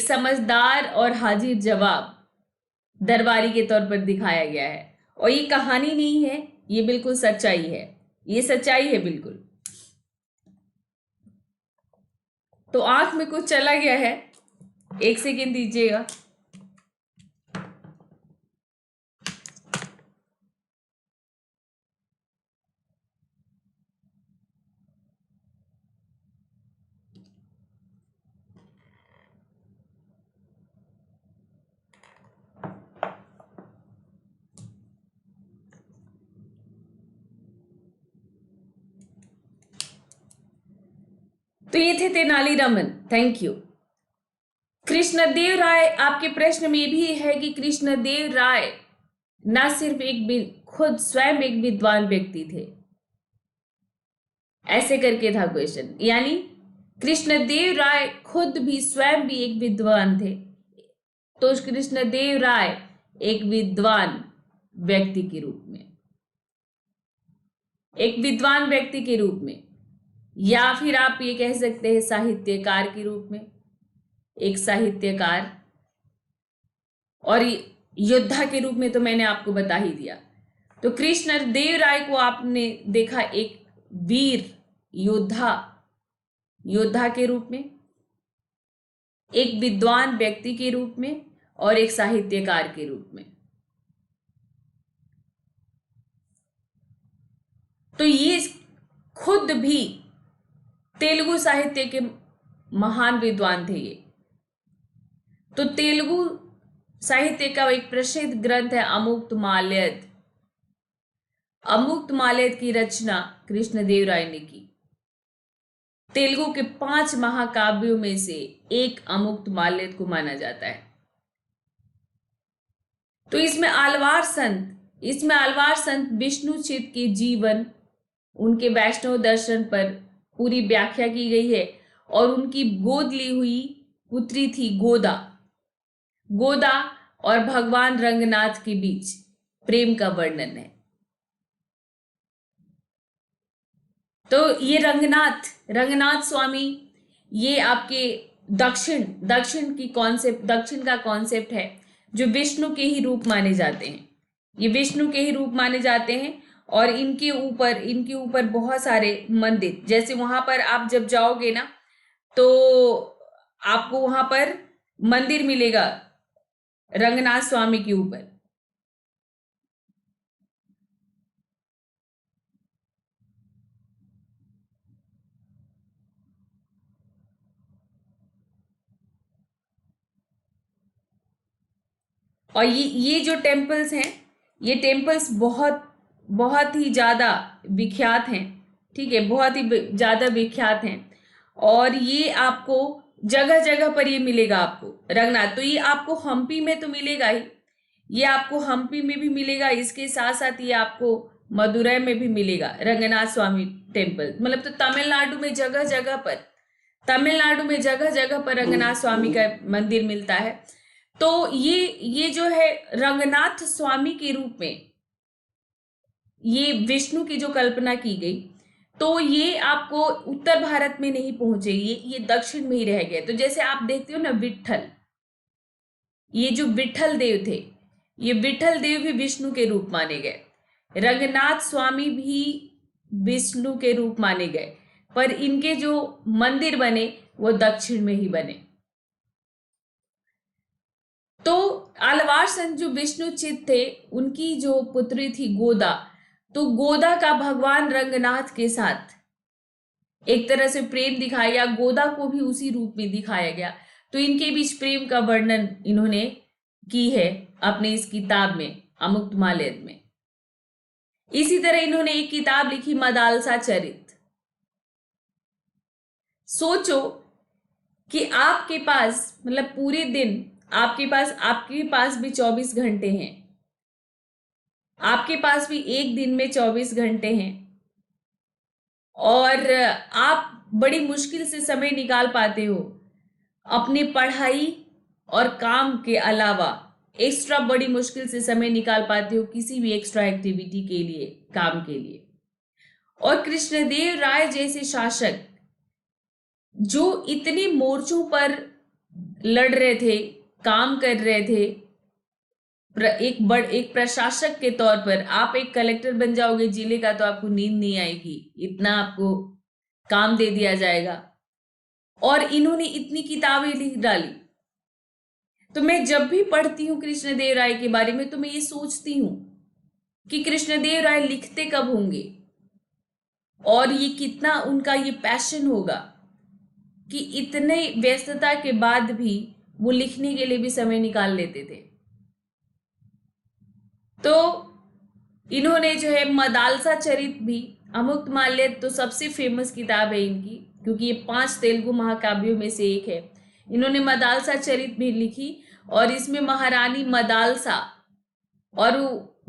समझदार और हाजिर जवाब दरबारी के तौर पर दिखाया गया है। और ये कहानी नहीं है, ये बिल्कुल सच्चाई है, ये सच्चाई है बिल्कुल। तो आंख में कुछ चला गया है, 1 सेकेंड दीजिएगा। तो ये थे तेनालीरामन। Thank you. कृष्णदेव राय, आपके प्रश्न में भी है कि कृष्णदेव राय ना सिर्फ खुद स्वयं एक विद्वान व्यक्ति थे, ऐसे करके था क्वेश्चन, यानी कृष्णदेव राय खुद भी स्वयं भी एक विद्वान थे। तो कृष्णदेव राय एक विद्वान व्यक्ति के रूप में, एक विद्वान व्यक्ति के रूप में, या फिर आप ये कह सकते हैं साहित्यकार के रूप में, एक साहित्यकार। और योद्धा के रूप में तो मैंने आपको बता ही दिया। तो कृष्णदेव राय को आपने देखा एक वीर योद्धा के रूप में, एक विद्वान व्यक्ति के रूप में, और एक साहित्यकार के रूप में। तो ये खुद भी तेलुगु साहित्य के महान विद्वान थे ये। तो तेलुगु साहित्य का एक प्रसिद्ध ग्रंथ है अमुक्तमाल्यद। अमुक्तमाल्यद की रचना कृष्णदेव राय ने की। तेलुगु के 5 महाकाव्यों में से एक अमुक्तमाल्यद को माना जाता है। तो इसमें आलवार संत विष्णुचित के जीवन, उनके वैष्णव दर्शन पर पूरी व्याख्या की गई है। और उनकी गोद ली हुई पुत्री थी गोदा और भगवान रंगनाथ के बीच प्रेम का वर्णन है। तो ये रंगनाथ स्वामी, ये आपके दक्षिण का कॉन्सेप्ट है, जो विष्णु के ही रूप माने जाते हैं। ये विष्णु के ही रूप माने जाते हैं। और इनके ऊपर बहुत सारे मंदिर, जैसे वहां पर आप जब जाओगे ना, तो आपको वहां पर मंदिर मिलेगा रंगनाथ स्वामी के ऊपर। और ये जो टेम्पल्स हैं, ये टेम्पल्स बहुत बहुत ही ज्यादा विख्यात हैं। ठीक है, बहुत ही ज्यादा विख्यात हैं। और ये आपको जगह जगह पर ये मिलेगा आपको रंगनाथ। तो ये आपको हम्पी में तो मिलेगा ही, ये आपको हम्पी में भी मिलेगा। इसके साथ साथ ये आपको मदुरै में भी मिलेगा रंगनाथ स्वामी टेम्पल। मतलब तो तमिलनाडु में जगह जगह पर रंगनाथ स्वामी का मंदिर मिलता है। तो ये जो है रंगनाथ स्वामी के रूप में ये विष्णु की जो कल्पना की गई, तो ये आपको उत्तर भारत में नहीं पहुंचे, ये दक्षिण में ही रह गए। तो जैसे आप देखते हो ना विट्ठल, ये जो विट्ठल देव थे, ये विट्ठल देव भी विष्णु के रूप माने गए। रंगनाथ स्वामी भी विष्णु के रूप माने गए, पर इनके जो मंदिर बने वो दक्षिण में ही बने। तो आलवार संत जो विष्णुचित थे, उनकी जो पुत्री थी गोदा, तो गोदा का भगवान रंगनाथ के साथ एक तरह से प्रेम दिखाया, गोदा को भी उसी रूप में दिखाया गया। तो इनके बीच प्रेम का वर्णन इन्होंने की है अपने इस किताब में अमुक्तमाल्यद में। इसी तरह इन्होंने एक किताब लिखी मदालसा चरित। सोचो कि आपके पास मतलब पूरे दिन आपके पास भी 24 घंटे हैं, आपके पास भी एक दिन में 24 घंटे हैं, और आप बड़ी मुश्किल से समय निकाल पाते हो अपनी पढ़ाई और काम के अलावा, एक्स्ट्रा बड़ी मुश्किल से समय निकाल पाते हो किसी भी एक्स्ट्रा एक्टिविटी के लिए, काम के लिए। और कृष्णदेव राय जैसे शासक जो इतने मोर्चों पर लड़ रहे थे, काम कर रहे थे, एक प्रशासक के तौर पर आप एक कलेक्टर बन जाओगे जिले का तो आपको नींद नहीं आएगी, इतना आपको काम दे दिया जाएगा। और इन्होंने इतनी किताबें लिख डाली। तो मैं जब भी पढ़ती हूँ कृष्णदेव राय के बारे में तो मैं ये सोचती हूँ कि कृष्णदेव राय लिखते कब होंगे, और ये कितना उनका ये पैशन होगा कि इतने व्यस्तता के बाद भी वो लिखने के लिए भी समय निकाल लेते थे। तो इन्होंने जो है मदालसा चरित भी, अमुक्तमाल्य तो सबसे फेमस किताब है इनकी, क्योंकि ये 5 तेलुगु महाकाव्यों में से एक है। इन्होंने मदालसा चरित भी लिखी, और इसमें महारानी मदालसा और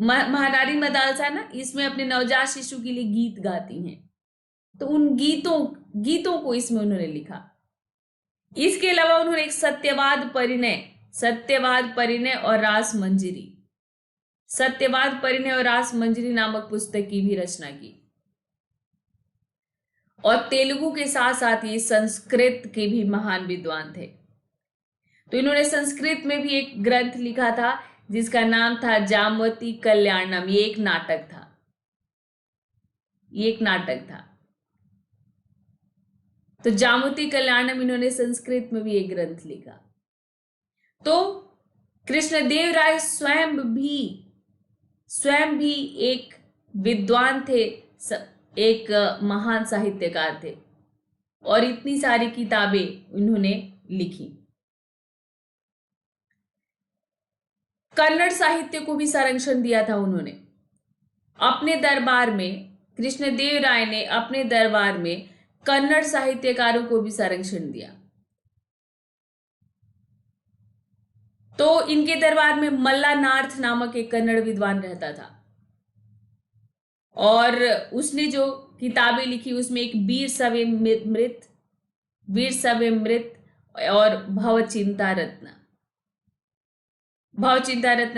महारानी मदालसा ना इसमें अपने नवजात शिशु के लिए गीत गाती हैं, तो उन गीतों को इसमें उन्होंने लिखा। इसके अलावा उन्होंने एक सत्यवाद परिणय और रास मंजरी नामक पुस्तक की भी रचना की। और तेलुगु के साथ साथ ये संस्कृत के भी महान विद्वान थे। तो इन्होंने संस्कृत में भी एक ग्रंथ लिखा था जिसका नाम था जामवती कल्याणम। ये एक नाटक था। तो जामवती कल्याणम इन्होंने संस्कृत में भी एक ग्रंथ लिखा। तो कृष्णदेव राय स्वयं भी एक विद्वान थे, एक महान साहित्यकार थे, और इतनी सारी किताबें इन्होंने लिखी। कन्नड़ साहित्य को भी संरक्षण दिया था उन्होंने अपने दरबार में। कृष्णदेव राय ने अपने दरबार में कन्नड़ साहित्यकारों को भी संरक्षण दिया। तो इनके दरबार में मल्लानार्थ नामक एक कन्नड़ विद्वान रहता था, और उसने जो किताबें लिखी उसमें एक वीर सवे मृत और भवचिंता रत्न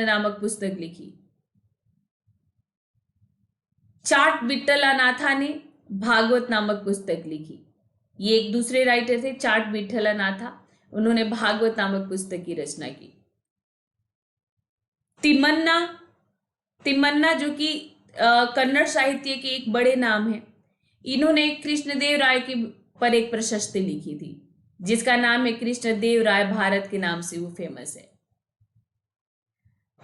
नामक पुस्तक लिखी। चाट विठ्ठलानाथा ने भागवत नामक पुस्तक लिखी। ये एक दूसरे राइटर थे, चाट विठ्ठलानाथा, उन्होंने भागवत नामक पुस्तक की रचना की। तिम्मन्ना जो कि कन्नड़ साहित्य के एक बड़े नाम है, इन्होंने कृष्णदेव राय के पर एक प्रशस्ति लिखी थी जिसका नाम है कृष्णदेव राय भारत के नाम से वो फेमस है।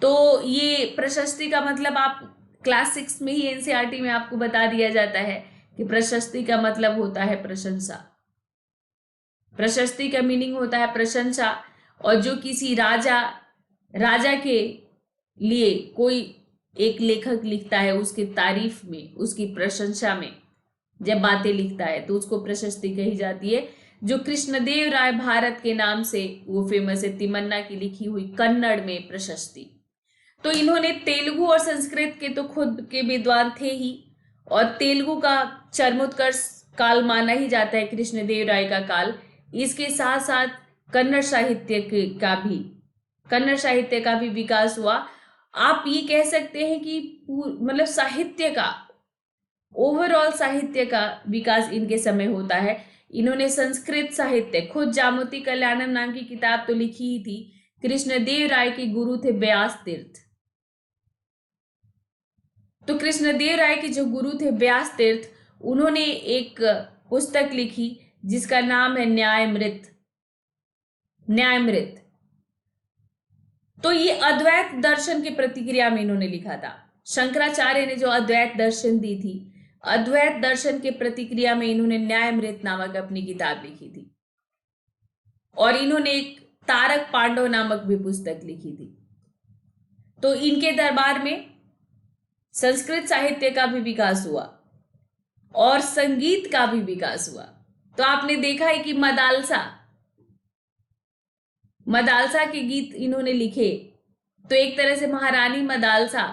तो ये प्रशस्ति का मतलब आप क्लास 6 में ही एनसीईआरटी में आपको बता दिया जाता है कि प्रशस्ति का मतलब होता है प्रशंसा। प्रशस्ति का मीनिंग होता है प्रशंसा, और जो किसी राजा के लिए कोई एक लेखक लिखता है उसकी तारीफ में, उसकी प्रशंसा में जब बातें लिखता है तो उसको प्रशस्ति कही जाती है। जो कृष्णदेव राय भारत के नाम से वो फेमस है, तिम्मन्ना की लिखी हुई कन्नड़ में प्रशस्ति। तो इन्होंने तेलुगु और संस्कृत के तो खुद के विद्वान थे ही, और तेलुगु का चरमोत्कर्ष काल माना ही जाता है कृष्णदेव राय का काल। इसके साथ साथ कन्नड़ साहित्य का भी विकास हुआ। आप ये कह सकते हैं कि मतलब ओवरऑल साहित्य का विकास इनके समय होता है। इन्होंने संस्कृत साहित्य, खुद जामवती कल्याणम नाम की किताब तो लिखी ही थी। कृष्णदेव राय के गुरु थे व्यास तीर्थ। तो कृष्णदेव राय के जो गुरु थे व्यास तीर्थ, उन्होंने एक पुस्तक लिखी जिसका नाम है न्यायमृत। तो ये अद्वैत दर्शन की प्रतिक्रिया में इन्होंने लिखा था। शंकराचार्य ने जो अद्वैत दर्शन दी थी, अद्वैत दर्शन के प्रतिक्रिया में इन्होंने न्यायमृत नामक अपनी किताब लिखी थी। और इन्होंने एक तारक पांडव नामक भी पुस्तक लिखी थी। तो इनके दरबार में संस्कृत साहित्य का भी विकास हुआ और संगीत का भी विकास हुआ। तो आपने देखा है कि मदालसा के गीत इन्होंने लिखे। तो एक तरह से महारानी मदालसा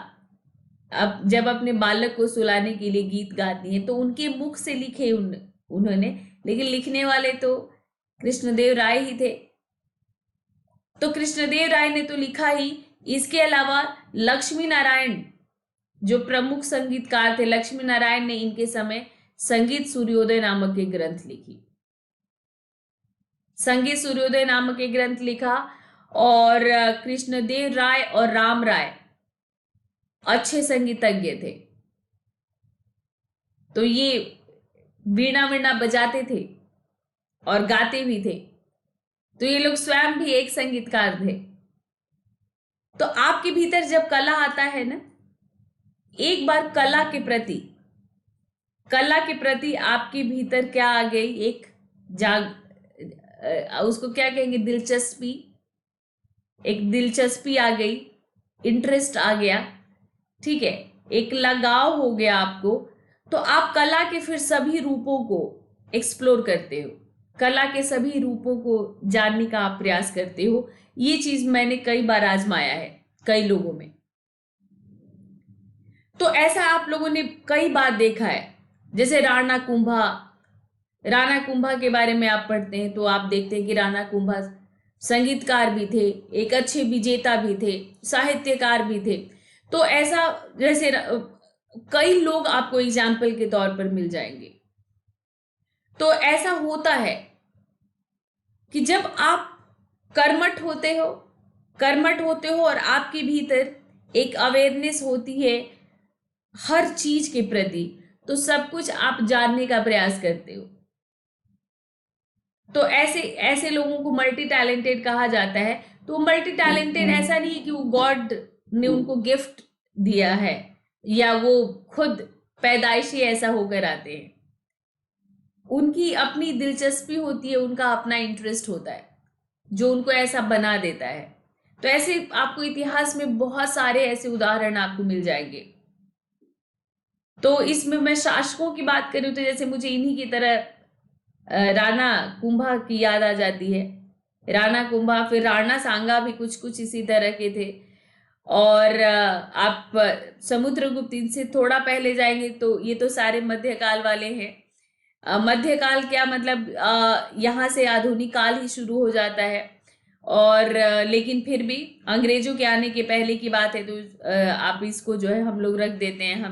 अब जब अपने बालक को सुलाने के लिए गीत गाती हैं तो उनके मुख से लिखे उन्होंने, लेकिन लिखने वाले तो कृष्णदेव राय ही थे। तो कृष्णदेव राय ने तो लिखा ही। इसके अलावा लक्ष्मी नारायण जो प्रमुख संगीतकार थे, लक्ष्मी नारायण ने इनके समय संगीत सूर्योदय नामक एक ग्रंथ लिखी। संगीत सूर्योदय नामक एक ग्रंथ लिखा। और कृष्णदेव राय और राम राय अच्छे संगीतज्ञ थे। तो ये वीणा वीणा बजाते थे और गाते भी थे। तो ये लोग स्वयं भी एक संगीतकार थे। तो आपके भीतर जब कला आता है ना, एक बार कला के प्रति आपके भीतर क्या आ गई, एक उसको क्या कहेंगे, दिलचस्पी आ गई, इंटरेस्ट आ गया, ठीक है, एक लगाव हो गया आपको। तो आप कला के फिर सभी रूपों को एक्सप्लोर करते हो, कला के सभी रूपों को जानने का आप प्रयास करते हो। ये चीज मैंने कई बार आजमाया है कई लोगों में। तो ऐसा आप लोगों ने कई बार देखा है। जैसे राणा कुंभा के बारे में आप पढ़ते हैं तो आप देखते हैं कि राणा कुंभा संगीतकार भी थे, एक अच्छे विजेता भी थे, साहित्यकार भी थे। तो ऐसा जैसे कई लोग आपको एग्जाम्पल के तौर पर मिल जाएंगे। तो ऐसा होता है कि जब आप कर्मठ होते हो और आपके भीतर एक अवेयरनेस होती है हर चीज के प्रति, तो सब कुछ आप जानने का प्रयास करते हो। तो ऐसे लोगों को मल्टी टैलेंटेड कहा जाता है। तो मल्टी टैलेंटेड ऐसा नहीं है कि वो गॉड ने उनको गिफ्ट दिया है या वो खुद पैदाइशी ऐसा होकर आते हैं। उनकी अपनी दिलचस्पी होती है, उनका अपना इंटरेस्ट होता है जो उनको ऐसा बना देता है। तो ऐसे आपको इतिहास में बहुत सारे ऐसे उदाहरण आपको मिल जाएंगे। तो इसमें मैं शासकों की बात करूं तो जैसे मुझे इन्हीं की तरह राणा कुंभा की याद आ जाती है। राणा कुंभा, फिर राणा सांगा भी कुछ इसी तरह के थे। और आप समुद्रगुप्त इनसे थोड़ा पहले जाएंगे तो ये तो सारे मध्यकाल वाले हैं। मध्यकाल क्या मतलब, यहाँ से आधुनिक काल ही शुरू हो जाता है। और लेकिन फिर भी अंग्रेजों के आने के पहले की बात है। तो आप इसको जो है हम लोग रख देते हैं,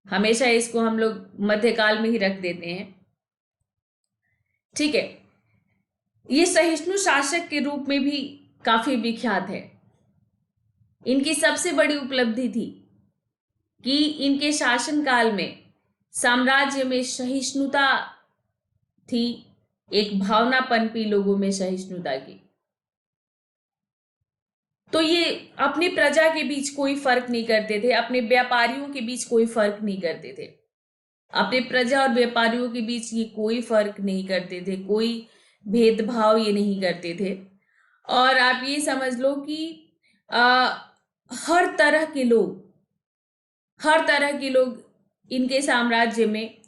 हमेशा इसको हम लोग मध्यकाल में ही रख देते हैं, ठीक है। ये सहिष्णु शासक के रूप में भी काफी विख्यात है। इनकी सबसे बड़ी उपलब्धि थी कि इनके शासनकाल में साम्राज्य में सहिष्णुता थी, एक भावना पनपी लोगों में सहिष्णुता की। तो ये अपनी प्रजा के बीच कोई फर्क नहीं करते थे, अपने व्यापारियों के बीच कोई फर्क नहीं करते थे, अपने प्रजा और व्यापारियों के बीच ये कोई फर्क नहीं करते थे, कोई भेदभाव ये नहीं करते थे। और आप ये समझ लो कि हर तरह के लोग इनके साम्राज्य में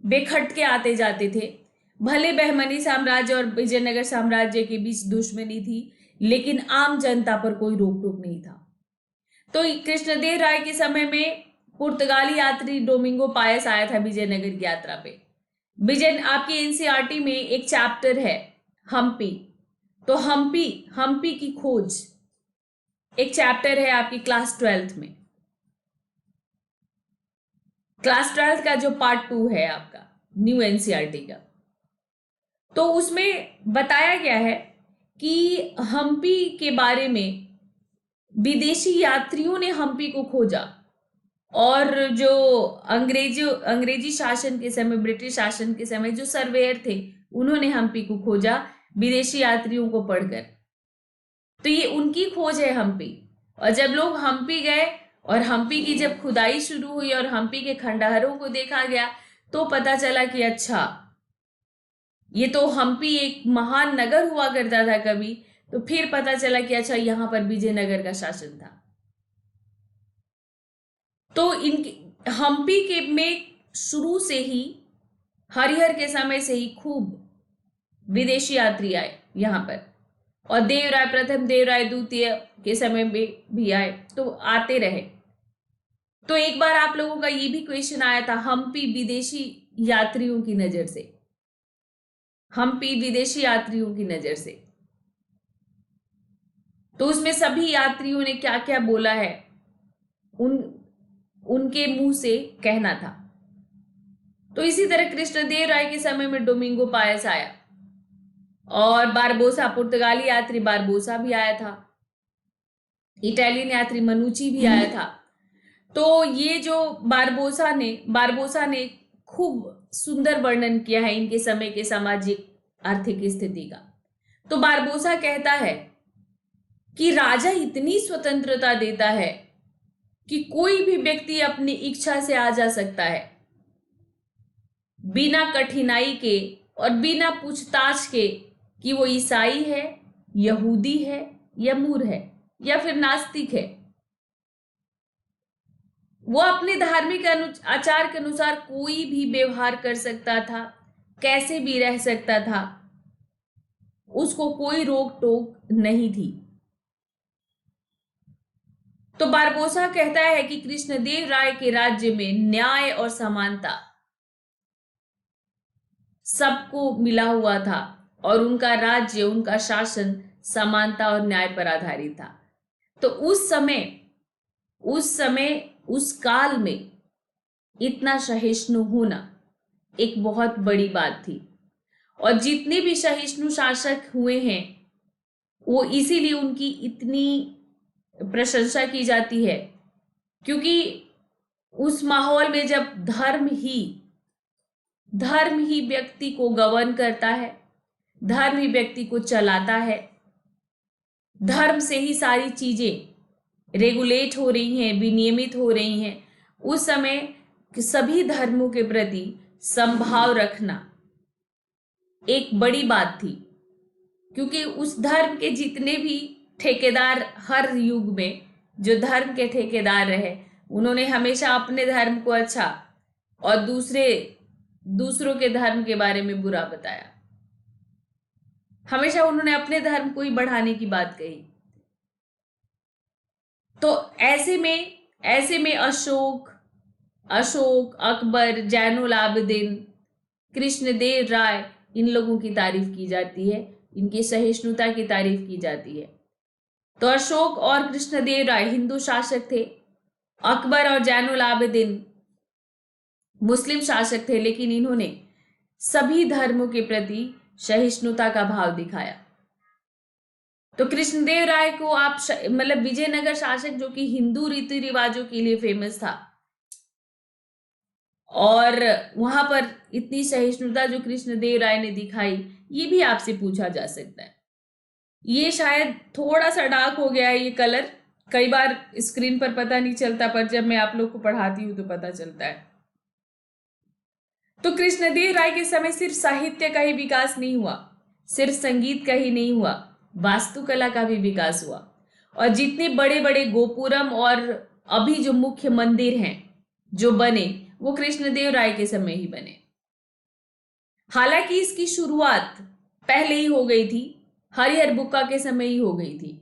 बेखट के आते जाते थे। भले बहमनी साम्राज्य और विजयनगर साम्राज्य के बीच दुश्मनी थी, लेकिन आम जनता पर कोई रोक टोक नहीं था। तो कृष्णदेव राय के समय में पुर्तगाली यात्री डोमिंगो पायस आया था विजयनगर की यात्रा पे। आपकी एनसीईआरटी में एक चैप्टर है हम्पी। तो हम्पी की खोज एक चैप्टर है आपकी क्लास 12th में। क्लास 12th का जो पार्ट 2 है आपका न्यू एनसीईआरटी का, तो उसमें बताया गया है कि हम्पी के बारे में विदेशी यात्रियों ने हम्पी को खोजा। और जो अंग्रेजी शासन के समय, ब्रिटिश शासन के समय जो सर्वेयर थे, उन्होंने हम्पी को खोजा विदेशी यात्रियों को पढ़कर। तो ये उनकी खोज है हम्पी। और जब लोग हम्पी गए और हम्पी की जब खुदाई शुरू हुई और हम्पी के खंडहरों को देखा गया, तो पता चला कि अच्छा, ये तो हम्पी एक महान नगर हुआ करता था कभी। तो फिर पता चला कि अच्छा, यहां पर विजयनगर का शासन था। तो इन हम्पी के में शुरू से ही, हरिहर के समय से ही खूब विदेशी यात्री आए यहाँ पर, और देवराय प्रथम, देवराय द्वितीय के समय में भी आए, तो आते रहे। तो एक बार आप लोगों का ये भी क्वेश्चन आया था, हम्पी विदेशी यात्रियों की नजर से, हम्पी विदेशी यात्रियों की नजर से, तो उसमें सभी यात्रियों ने क्या क्या बोला है उनके मुंह से कहना था। तो इसी तरह कृष्णदेव राय के समय में डोमिंगो पायस आया, और बारबोसा, पुर्तगाली यात्री बारबोसा भी आया था, इटालियन यात्री मनुची भी आया था। तो ये जो बारबोसा ने खूब सुंदर वर्णन किया है इनके समय के सामाजिक आर्थिक स्थिति का। तो बारबोसा कहता है कि राजा इतनी स्वतंत्रता देता है कि कोई भी व्यक्ति अपनी इच्छा से आ जा सकता है, बिना कठिनाई के और बिना पूछताछ के कि वो ईसाई है, यहूदी है, या मूर है, या फिर नास्तिक है। वो अपने धार्मिक आचार के अनुसार कोई भी व्यवहार कर सकता था, कैसे भी रह सकता था, उसको कोई रोक टोक नहीं थी। तो बारबोसा कहता है कि कृष्णदेव राय के राज्य में न्याय और समानता सबको मिला हुआ था, और उनका राज्य, उनका शासन समानता और न्याय पर आधारित था। तो उस समय उस काल में इतना सहिष्णु होना एक बहुत बड़ी बात थी, और जितने भी सहिष्णु शासक हुए हैं वो इसीलिए उनकी इतनी प्रशंसा की जाती है, क्योंकि उस माहौल में जब धर्म ही व्यक्ति को गवर्न करता है, धर्म ही व्यक्ति को चलाता है, धर्म से ही सारी चीजें रेगुलेट हो रही हैं, विनियमित हो रही हैं, उस समय सभी धर्मों के प्रति समभाव रखना एक बड़ी बात थी। क्योंकि उस धर्म के जितने भी ठेकेदार, हर युग में जो धर्म के ठेकेदार रहे, उन्होंने हमेशा अपने धर्म को अच्छा और दूसरों के धर्म के बारे में बुरा बताया। हमेशा उन्होंने अपने धर्म को ही बढ़ाने की बात कही। तो ऐसे में अशोक, अकबर, जैनुल आबिदीन, कृष्णदेव राय, इन लोगों की तारीफ की जाती है, इनकी सहिष्णुता की तारीफ की जाती है। तो अशोक और कृष्णदेव राय हिंदू शासक थे, अकबर और जैनुल आबिदीन मुस्लिम शासक थे, लेकिन इन्होंने सभी धर्मों के प्रति सहिष्णुता का भाव दिखाया। तो कृष्णदेव राय को आप मतलब विजयनगर शासक, जो कि हिंदू रीति रिवाजों के लिए फेमस था, और वहां पर इतनी सहिष्णुता जो कृष्णदेव राय ने दिखाई, ये भी आपसे पूछा जा सकता है। ये शायद थोड़ा सा डार्क हो गया है ये कलर, कई बार स्क्रीन पर पता नहीं चलता, पर जब मैं आप लोग को पढ़ाती हूं तो पता चलता है। तो कृष्णदेव राय के समय सिर्फ साहित्य का ही विकास नहीं हुआ, सिर्फ संगीत का ही नहीं हुआ, वास्तुकला का भी विकास हुआ, और जितने बड़े बड़े गोपुरम और अभी जो मुख्य मंदिर हैं जो बने, वो कृष्णदेव राय के समय ही बने। हालांकि इसकी शुरुआत पहले ही हो गई थी, हरिहर बुक्का के समय ही हो गई थी।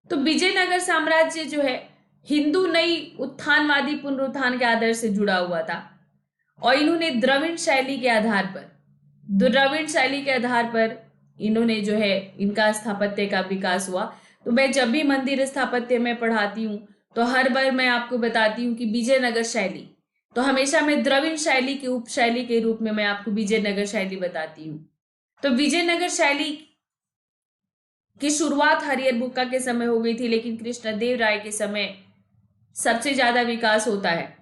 तो विजयनगर साम्राज्य जो है हिंदू नई उत्थानवादी पुनरुत्थान के आदर्श से जुड़ा हुआ था, और इन्होंने द्रविड़ शैली के आधार पर इन्होंने जो है इनका स्थापत्य का विकास हुआ। तो मैं जब भी मंदिर स्थापत्य में पढ़ाती हूँ तो हर बार मैं आपको बताती हूँ कि विजयनगर शैली, तो हमेशा मैं द्रविड़ शैली के उपशैली के रूप में मैं आपको विजयनगर शैली बताती हूँ। तो विजयनगर शैली की शुरुआत हरिहर बुक्का के समय हो गई थी, लेकिन कृष्णदेव राय के समय सबसे ज्यादा विकास होता है।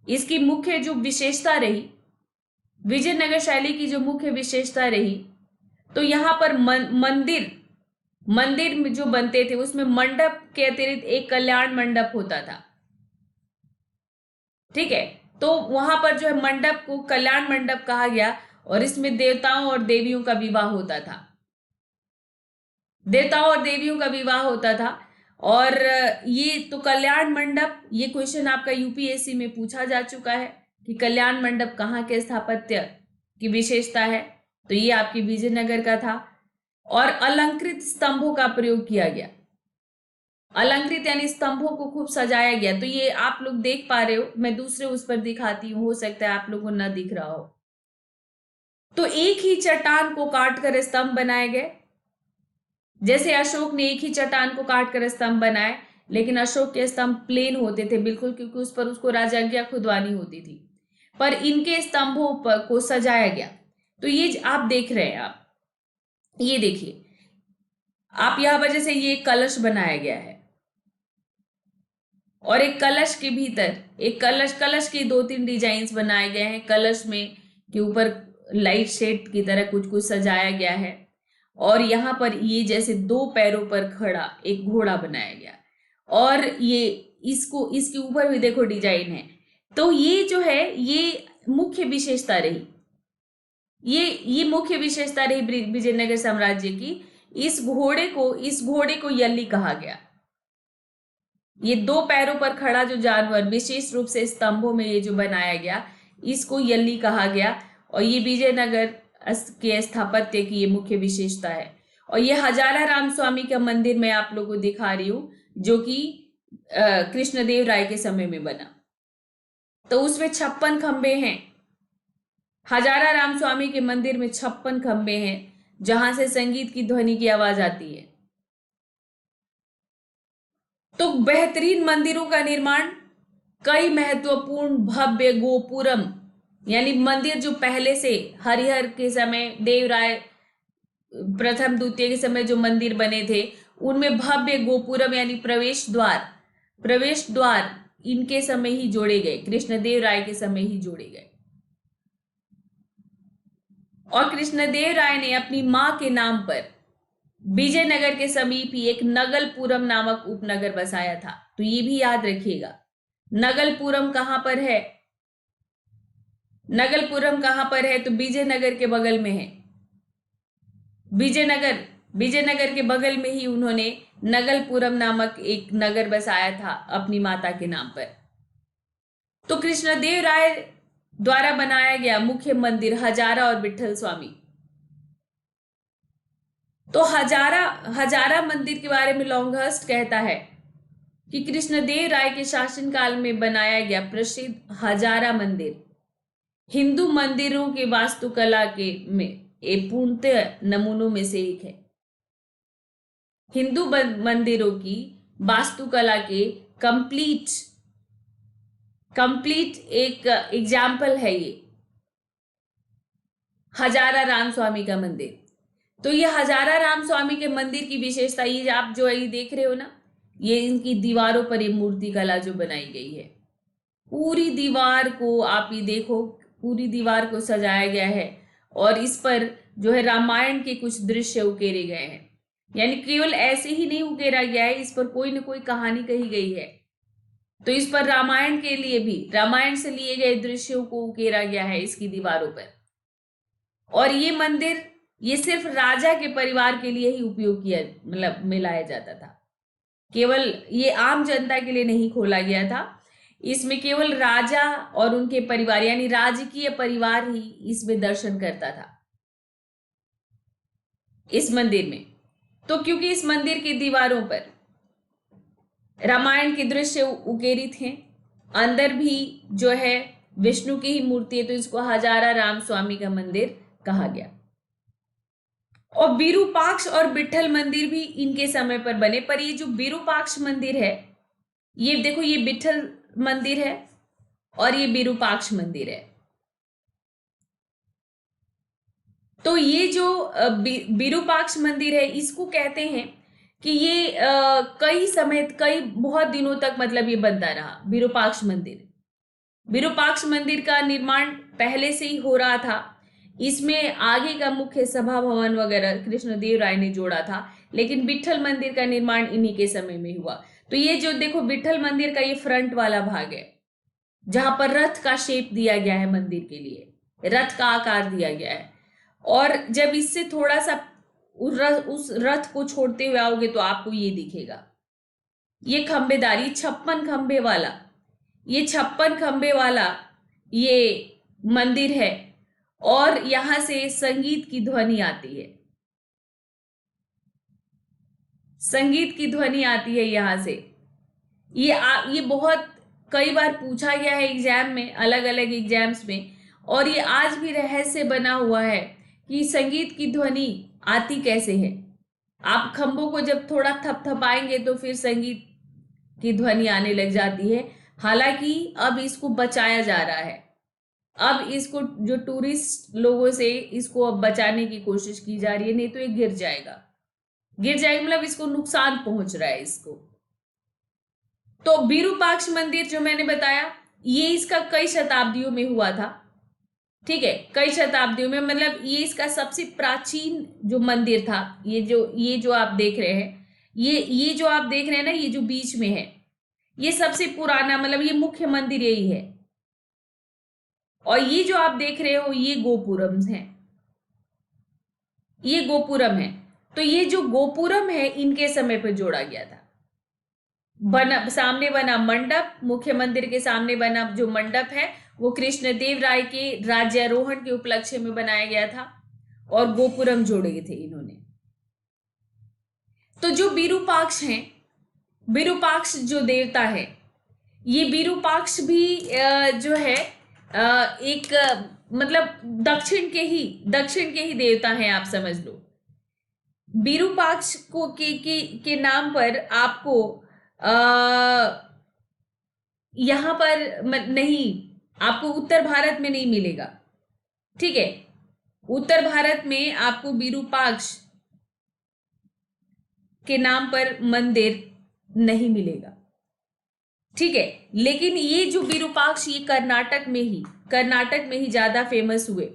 इसकी मुख्य जो विशेषता रही, विजयनगर शैली की जो मुख्य विशेषता रही, तो यहाँ पर मंदिर में जो बनते थे उसमें मंडप के अतिरिक्त एक कल्याण मंडप होता था। ठीक है, तो वहां पर जो है मंडप को कल्याण मंडप कहा गया, और इसमें देवताओं और देवियों का विवाह होता था, और ये तो कल्याण मंडप, ये क्वेश्चन आपका यूपीएससी में पूछा जा चुका है कि कल्याण मंडप कहाँ के स्थापत्य की विशेषता है, तो ये आपकी विजयनगर का था। और अलंकृत स्तंभों का प्रयोग किया गया, अलंकृत यानी स्तंभों को खूब सजाया गया। तो ये आप लोग देख पा रहे हो, मैं दूसरे उस पर दिखाती हूँ, हो सकता है आप लोगों को न दिख रहा हो। तो एक ही चट्टान को काटकर स्तंभ बनाए गए, जैसे अशोक ने एक ही चट्टान को काटकर स्तंभ बनाए, लेकिन अशोक के स्तंभ प्लेन होते थे बिल्कुल, क्योंकि उस पर उसको राजज्ञा खुदवानी होती थी, पर इनके स्तंभों पर को सजाया गया। तो ये आप देख रहे हैं, आप ये देखिए, आप यहां पर जैसे ये कलश बनाया गया है, और एक कलश के भीतर एक कलश के 2-3 डिजाइन बनाए गए हैं। कलश में के ऊपर लाइट शेड की तरह कुछ कुछ सजाया गया है, और यहाँ पर ये जैसे 2 पैरों पर खड़ा एक घोड़ा बनाया गया, और ये इसको इसके ऊपर भी देखो डिजाइन है। तो ये जो है ये मुख्य विशेषता रही, ये मुख्य विशेषता रही विजयनगर साम्राज्य की। इस घोड़े को यल्ली कहा गया। ये 2 पैरों पर खड़ा जो जानवर विशेष रूप से स्तंभों में ये जो बनाया गया, इसको यल्ली कहा गया, और ये विजयनगर के स्थापत्य की ये मुख्य विशेषता है। और ये हजारा राम स्वामी का मंदिर मैं आप लोगों को दिखा रही हूं, जो कि कृष्णदेव राय के समय में बना। तो उसमें 56 खंबे हैं। हजारा राम स्वामी के मंदिर में 56 खंबे हैं, जहां से संगीत की ध्वनि की आवाज आती है। तो बेहतरीन मंदिरों का निर्माण, कई महत्वपूर्ण भव्य गोपुरम, यानी मंदिर जो पहले से हरिहर के समय, देवराय प्रथम द्वितीय के समय जो मंदिर बने थे, उनमें भव्य गोपुरम यानी प्रवेश द्वार इनके समय ही जोड़े गए, कृष्णदेव राय के समय ही जोड़े गए। और कृष्णदेव राय ने अपनी मां के नाम पर विजयनगर के समीप ही एक नगलपुरम नामक उपनगर बसाया था। तो ये भी याद रखिएगा, नगलपुरम कहां पर है, नगलपुरम कहां पर है, तो विजयनगर के बगल में है। विजयनगर के बगल में ही उन्होंने नगलपुरम नामक एक नगर बसाया था अपनी माता के नाम पर। तो कृष्णदेव राय द्वारा बनाया गया मुख्य मंदिर हजारा और विठल स्वामी। तो हजारा मंदिर के बारे में लॉन्गहर्स्ट कहता है कि कृष्णदेव राय के शासनकाल में बनाया गया प्रसिद्ध हजारा मंदिर हिंदू मंदिरों के वास्तुकला के में एक पूर्णतः नमूनों में से एक है। हिंदू मंदिरों की वास्तुकला के कंप्लीट एक एग्जाम्पल है ये हजारा राम स्वामी का मंदिर। तो ये हजारा राम स्वामी के मंदिर की विशेषता, ये आप जो ये देख रहे हो ना, ये इनकी दीवारों पर ये मूर्ति कला जो बनाई गई है, पूरी दीवार को आप ये देखो, पूरी दीवार को सजाया गया है, और इस पर जो है रामायण के कुछ दृश्य उकेरे गए हैं। यानी केवल ऐसे ही नहीं उकेरा गया है, इस पर कोई न कोई कहानी कही गई है। तो इस पर रामायण के लिए भी, रामायण से लिए गए दृश्यों को उकेरा गया है इसकी दीवारों पर। और ये मंदिर ये सिर्फ राजा के परिवार के लिए ही उपयोग किया, मतलब मिलाया जाता था, केवल ये आम जनता के लिए नहीं खोला गया था। इसमें केवल राजा और उनके परिवार यानी राजकीय परिवार ही इसमें दर्शन करता था इस मंदिर में। तो क्योंकि इस मंदिर की दीवारों पर रामायण के दृश्य उकेरित हैं, अंदर भी जो है विष्णु की ही मूर्ति है, तो इसको हजारा राम स्वामी का मंदिर कहा गया। और विरूपाक्ष और विठल मंदिर भी इनके समय पर बने, पर ये जो विरूपाक्ष मंदिर है, ये देखो, ये विठल मंदिर है और ये विरूपाक्ष मंदिर है। तो ये जो विरूपाक्ष मंदिर है, इसको कहते हैं कि ये कई बहुत दिनों तक मतलब ये बनता रहा विरूपाक्ष मंदिर। विरूपाक्ष मंदिर का निर्माण पहले से ही हो रहा था, इसमें आगे का मुख्य सभा भवन वगैरह कृष्णदेव राय ने जोड़ा था, लेकिन विठल मंदिर का निर्माण इन्हीं के समय में हुआ। तो ये जो देखो विठल मंदिर का ये फ्रंट वाला भाग है, जहां पर रथ का शेप दिया गया है, मंदिर के लिए रथ का आकार दिया गया है। और जब इससे थोड़ा सा उस रथ को छोड़ते हुए आओगे तो आपको ये दिखेगा, ये खंबेदार, ये 56 खंबे वाला, ये 56 खंबे वाला ये मंदिर है और यहां से संगीत की ध्वनि आती है, संगीत की ध्वनि आती है यहां से। ये बहुत कई बार पूछा गया है एग्जाम में, अलग अलग एग्जाम्स में, और ये आज भी रहस्य बना हुआ है कि संगीत की ध्वनि आती कैसे है। आप खंभों को जब थोड़ा थपथपाएंगे तो फिर संगीत की ध्वनि आने लग जाती है। हालांकि अब इसको बचाया जा रहा है, अब इसको जो टूरिस्ट लोगों से इसको अब बचाने की कोशिश की जा रही है, नहीं तो ये गिर जाएगा, गिर जाएगा मतलब इसको नुकसान पहुंच रहा है इसको। तो विरूपाक्ष मंदिर जो मैंने बताया, ये इसका कई शताब्दियों में हुआ था, ठीक है, कई शताब्दियों में, मतलब ये इसका सबसे प्राचीन जो मंदिर था, ये जो आप देख रहे हैं, ये जो आप देख रहे हैं ना, ये जो बीच में है, ये सबसे पुराना, मतलब ये मुख्य मंदिर यही है। और ये जो आप देख रहे हो ये गोपुरम है, ये गोपुरम है। तो ये जो गोपुरम है इनके समय पर जोड़ा गया था। सामने बना मंडप, मुख्य मंदिर के सामने बना जो मंडप है वो कृष्णदेव राय के राज्यारोहण के उपलक्ष्य में बनाया गया था और गोपुरम जोड़े थे इन्होंने। तो जो विरूपाक्ष हैं, विरूपाक्ष जो देवता है, ये विरूपाक्ष भी जो है एक मतलब दक्षिण के ही देवता हैं, आप समझ लो। विरूपाक्ष को के नाम पर आपको यहां पर नहीं, आपको उत्तर भारत में नहीं मिलेगा, ठीक है, उत्तर भारत में आपको विरूपाक्ष के नाम पर मंदिर नहीं मिलेगा, ठीक है। लेकिन ये जो विरूपाक्ष, ये कर्नाटक में ही ज्यादा फेमस हुए।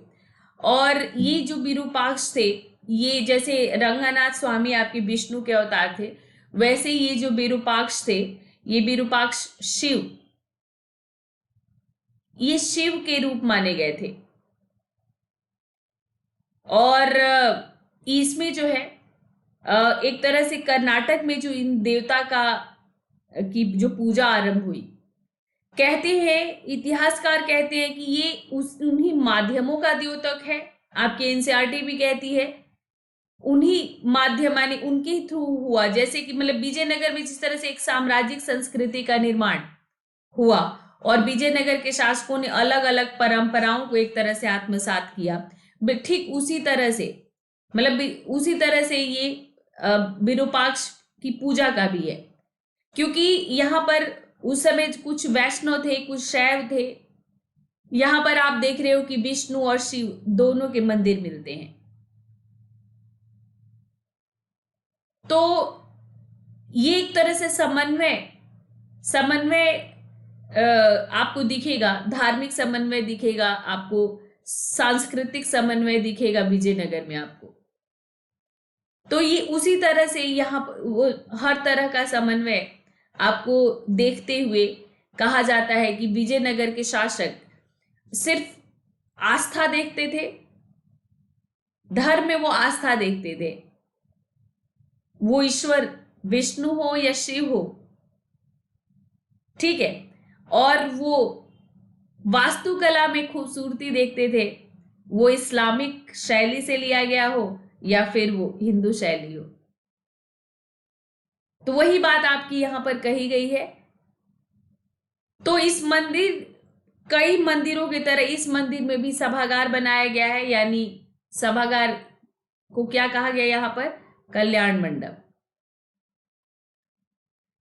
और ये जो विरूपाक्ष थे, ये जैसे रंगनाथ स्वामी आपके विष्णु के अवतार थे, वैसे ये जो विरूपाक्ष थे, ये विरूपाक्ष ये शिव के रूप माने गए थे। और इसमें जो है एक तरह से कर्नाटक में जो इन देवता की जो पूजा आरंभ हुई, कहते हैं, इतिहासकार कहते हैं कि ये उन्हीं माध्यमों का द्योतक है। आपके एनसीईआरटी भी कहती है उन्हीं माध्यम, यानी उनके थ्रू हुआ। जैसे कि मतलब विजयनगर में जिस तरह से एक साम्राज्यिक संस्कृति का निर्माण हुआ और विजयनगर के शासकों ने अलग अलग परंपराओं को एक तरह से आत्मसात किया, ठीक उसी तरह से, मतलब उसी तरह से ये विरूपाक्ष की पूजा का भी है। क्योंकि यहां पर उस समय कुछ वैष्णव थे, कुछ शैव थे। यहां पर आप देख रहे हो कि विष्णु और शिव दोनों के मंदिर मिलते हैं। तो ये एक तरह से समन्वय आपको दिखेगा, धार्मिक समन्वय दिखेगा आपको, सांस्कृतिक समन्वय दिखेगा विजयनगर में आपको। तो ये उसी तरह से यहाँ पर हर तरह का समन्वय आपको देखते हुए कहा जाता है कि विजयनगर के शासक सिर्फ आस्था देखते थे, धर्म में वो आस्था देखते थे, वो ईश्वर विष्णु हो या शिव हो, ठीक है, और वो वास्तुकला में खूबसूरती देखते थे, वो इस्लामिक शैली से लिया गया हो या फिर वो हिंदू शैली हो। तो वही बात आपकी यहां पर कही गई है। तो इस मंदिर, कई मंदिरों की तरह इस मंदिर में भी सभागार बनाया गया है, यानी सभागार को क्या कहा गया यहां पर, कल्याण मंडप।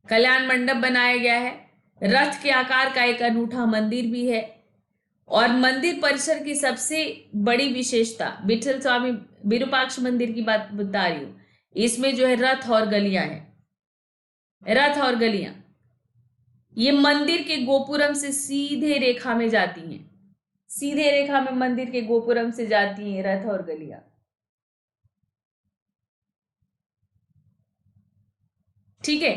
कल्याण मंडप बनाया गया है। रथ के आकार का एक अनूठा मंदिर भी है। और मंदिर परिसर की सबसे बड़ी विशेषता, विठल स्वामी विरूपाक्ष मंदिर की बात बता रही हूं, इसमें जो है रथ और गलियां हैं, रथ और गलियां ये मंदिर के गोपुरम से सीधे रेखा में जाती हैं, सीधे रेखा में मंदिर के गोपुरम से जाती हैं रथ और गलियां, ठीक है।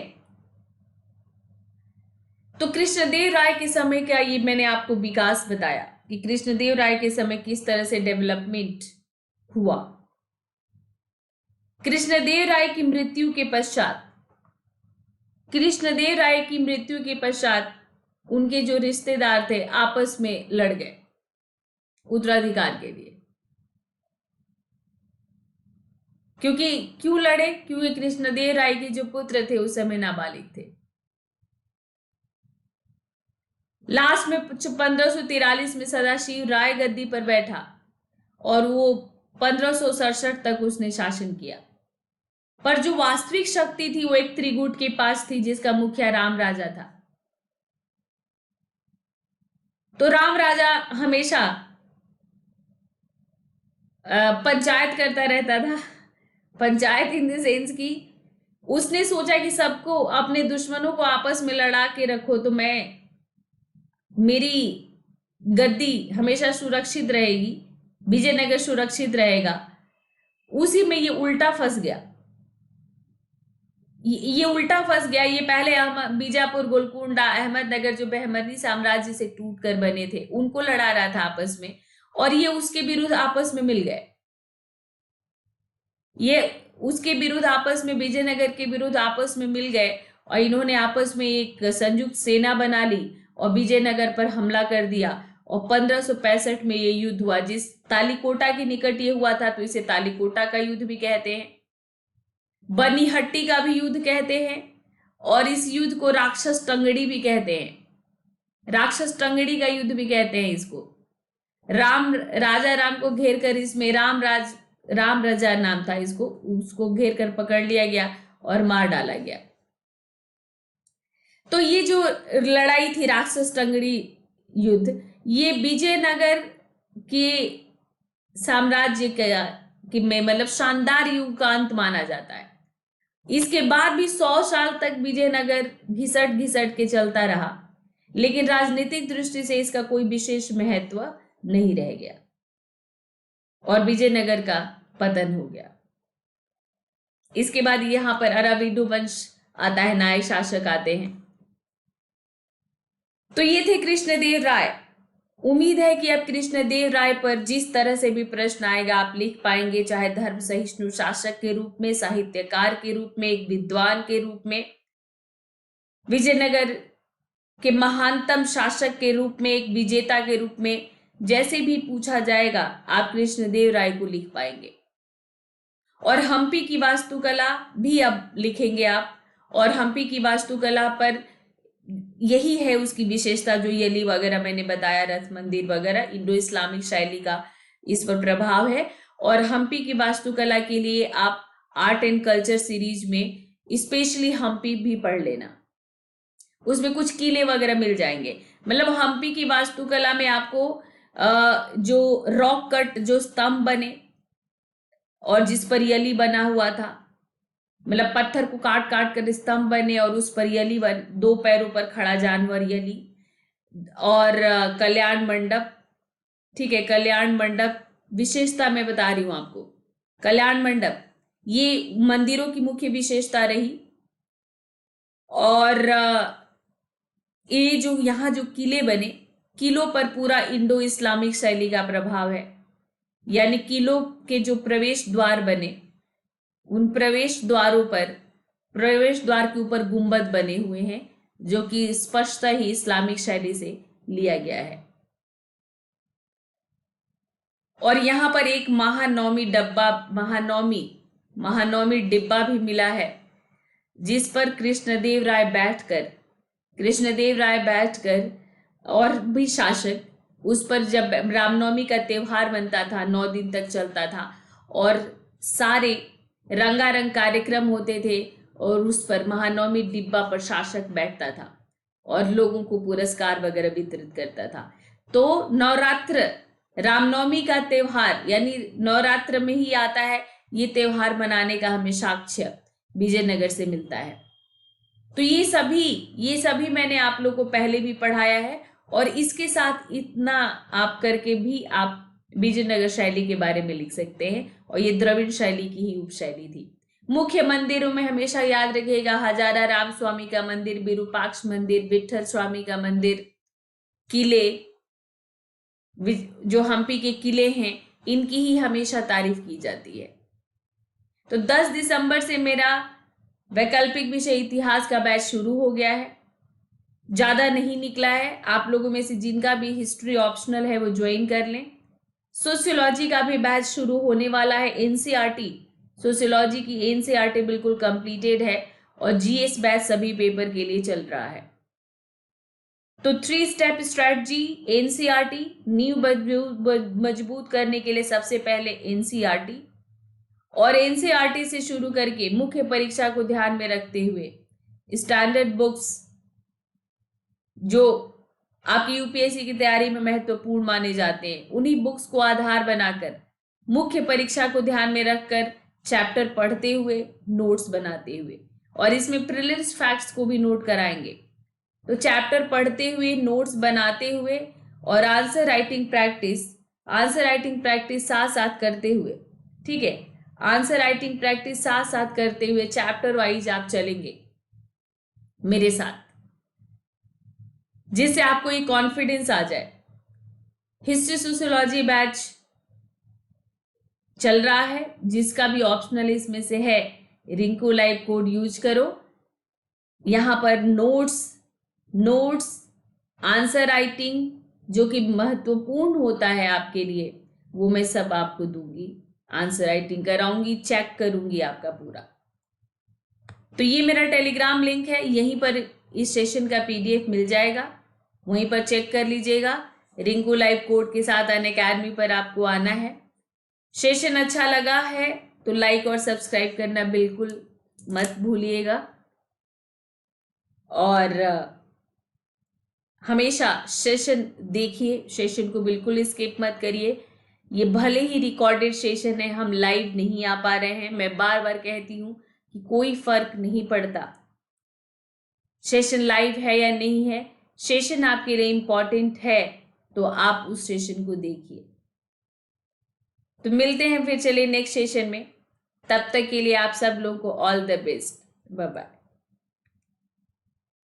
तो कृष्णदेव राय के समय का ये मैंने आपको विकास बताया कि कृष्णदेव राय के समय किस तरह से डेवलपमेंट हुआ। कृष्णदेव राय की मृत्यु के पश्चात कृष्णदेव राय की मृत्यु के पश्चात उनके जो रिश्तेदार थे आपस में लड़ गए उत्तराधिकार के लिए। क्यों लड़े? क्योंकि कृष्णदेव राय के जो पुत्र थे उस समय नाबालिग थे। लास्ट में 1543 में सदाशिव राय गद्दी पर बैठा और वो 1567 तक उसने शासन किया। पर जो वास्तविक शक्ति थी वो एक त्रिगुट के पास थी जिसका मुखिया राम राजा था। तो राम राजा हमेशा पंचायत करता रहता था। पंचायत इन द सेंस की उसने सोचा कि सबको अपने दुश्मनों को आपस में लड़ा के रखो तो मेरी गद्दी हमेशा सुरक्षित रहेगी, विजयनगर सुरक्षित रहेगा। उसी में ये उल्टा फंस गया। ये पहले बीजापुर, गोलकुंडा, अहमदनगर जो बहमनी साम्राज्य से टूट कर बने थे उनको लड़ा रहा था आपस में, और ये उसके विरुद्ध आपस में मिल गए। ये उसके विरुद्ध आपस में, विजयनगर के विरुद्ध आपस में मिल गए और इन्होंने आपस में एक संयुक्त सेना बना ली और विजयनगर पर हमला कर दिया। और 1565 में ये युद्ध हुआ, जिस तालीकोटा के निकट ये हुआ था, तो इसे तालीकोटा का युद्ध भी कहते हैं, बनीहट्टी का भी युद्ध कहते हैं, और इस युद्ध को राक्षस टंगड़ी भी कहते हैं। राक्षस टंगड़ी का युद्ध भी कहते हैं इसको। राजा राम को घेर कर, इसमें राम राजा नाम था इसको, उसको घेर कर पकड़ लिया गया और मार डाला गया। तो ये जो लड़ाई थी राक्षस टंगड़ी युद्ध, ये विजयनगर के साम्राज्य में मतलब शानदार युग का अंत माना जाता है। इसके बाद भी 100 साल तक विजयनगर घिसट घिसट के चलता रहा, लेकिन राजनीतिक दृष्टि से इसका कोई विशेष महत्व नहीं रह गया और विजयनगर का पतन हो गया। इसके बाद यहां पर अराविडु वंश आता है, नायक शासक आते हैं। तो ये थे कृष्णदेव राय। उम्मीद है कि अब कृष्णदेव राय पर जिस तरह से भी प्रश्न आएगा आप लिख पाएंगे, चाहे धर्म सहिष्णु शासक के रूप में, साहित्यकार के रूप में, एक विद्वान के रूप में, विजयनगर के महानतम शासक के रूप में, एक विजेता के रूप में, जैसे भी पूछा जाएगा आप कृष्णदेव राय को लिख पाएंगे। और हम्पी की वास्तुकला भी अब लिखेंगे आप, और हम्पी की वास्तुकला पर यही है उसकी विशेषता, जो यली वगैरह मैंने बताया, रथ मंदिर वगैरह, इंडो इस्लामिक शैली का इस पर प्रभाव है। और हम्पी की वास्तुकला के लिए आप आर्ट एंड कल्चर सीरीज में स्पेशली हम्पी भी पढ़ लेना, उसमें कुछ किले वगैरह मिल जाएंगे। मतलब हम्पी की वास्तुकला में आपको जो रॉक कट जो स्तंभ बने और जिस पर यली बना हुआ था, मतलब पत्थर को काट काट कर स्तंभ बने और उस पर यली बन, 2 पैरों पर खड़ा जानवर यली, और कल्याण मंडप, ठीक है, कल्याण मंडप विशेषता मैं बता रही हूं आपको। कल्याण मंडप ये मंदिरों की मुख्य विशेषता रही। और ये जो यहाँ जो किले बने, किलों पर पूरा इंडो इस्लामिक शैली का प्रभाव है। यानी किलों के जो प्रवेश द्वार बने, उन प्रवेश द्वारों पर, प्रवेश द्वार के ऊपर गुंबद बने हुए हैं, जो कि स्पष्ट ही इस्लामिक शैली से लिया गया है। और यहाँ पर एक महानवमी डिब्बा भी मिला है, जिस पर कृष्णदेव राय बैठकर और भी शासक, उस पर जब रामनवमी का त्योहार बनता था 9 दिन तक चलता था और सारे रंगारंग कार्यक्रम होते थे, और उस पर महानवमी डिब्बा पर शासक बैठता था और लोगों को पुरस्कार वगैरह वितरित करता था। तो नवरात्र, रामनवमी का त्योहार यानी नवरात्र में ही आता है, ये त्योहार मनाने का हमें साक्ष्य विजयनगर से मिलता है। तो ये सभी मैंने आप लोगों को पहले भी पढ़ाया है, और इसके साथ इतना आप करके भी आप विजयनगर शैली के बारे में लिख सकते हैं। और ये द्रविड़ शैली की ही उपशैली थी। मुख्य मंदिरों में हमेशा याद रखिएगा, हजारा राम स्वामी का मंदिर, विरूपाक्ष मंदिर, विठल स्वामी का मंदिर, किले, जो हम्पी के किले हैं, इनकी ही हमेशा तारीफ की जाती है। तो 10 दिसंबर से मेरा वैकल्पिक विषय इतिहास का बैच शुरू हो गया है, ज़्यादा नहीं निकला है। आप लोगों में से जिनका भी हिस्ट्री ऑप्शनल है वो ज्वाइन कर लें। सोशियोलॉजी का भी बैच शुरू होने वाला है। एनसीईआरटी, सोशियोलॉजी की एनसीईआरटी बिल्कुल कंप्लीटेड है और जीएस बैच सभी पेपर के लिए चल रहा है। तो 3 स्टेप स्ट्रेटजी एनसीईआरटी, नींव मजबूत करने के लिए सबसे पहले एनसीईआरटी, और एनसीईआरटी से शुरू करके मुख्य परीक्षा को ध्यान में रखते हुए स्टैंडर्ड बुक्स जो आपकी यूपीएससी की तैयारी में महत्वपूर्ण माने जाते हैं, उन्हीं बुक्स को आधार बनाकर मुख्य परीक्षा को ध्यान में रखकर चैप्टर पढ़ते हुए नोट्स बनाते हुए, और इसमें प्रीलिम्स फैक्ट्स को भी नोट कराएंगे। तो चैप्टर पढ़ते हुए, नोट्स बनाते हुए और आंसर राइटिंग प्रैक्टिस साथ साथ करते हुए, ठीक है, आंसर राइटिंग प्रैक्टिस साथ साथ करते हुए चैप्टर वाइज आप चलेंगे मेरे साथ, जिससे आपको ये कॉन्फिडेंस आ जाए। हिस्ट्री सोशियोलॉजी बैच चल रहा है, जिसका भी ऑप्शनल इसमें से है, रिंकू लाइव कोड यूज करो। यहां पर नोट्स आंसर राइटिंग जो कि महत्वपूर्ण होता है आपके लिए, वो मैं सब आपको दूंगी, आंसर राइटिंग कराऊंगी, चेक करूंगी आपका पूरा। तो ये मेरा टेलीग्राम लिंक है, यहीं पर इस सेशन का पीडीएफ मिल जाएगा, वहीं पर चेक कर लीजिएगा। रिंकू लाइव कोड के साथ अनअकैडमी पर आपको आना है। सेशन अच्छा लगा है तो लाइक और सब्सक्राइब करना बिल्कुल मत भूलिएगा, और हमेशा सेशन देखिए, सेशन को बिल्कुल स्किप मत करिए। ये भले ही रिकॉर्डेड सेशन है, हम लाइव नहीं आ पा रहे हैं, मैं बार बार कहती हूँ कि कोई फर्क नहीं पड़ता सेशन लाइव है या नहीं है। सेशन आपके लिए इंपॉर्टेंट है तो आप उस सेशन को देखिए। तो मिलते हैं फिर, चलिए नेक्स्ट सेशन में। तब तक के लिए आप सब लोगों को all the best, bye bye.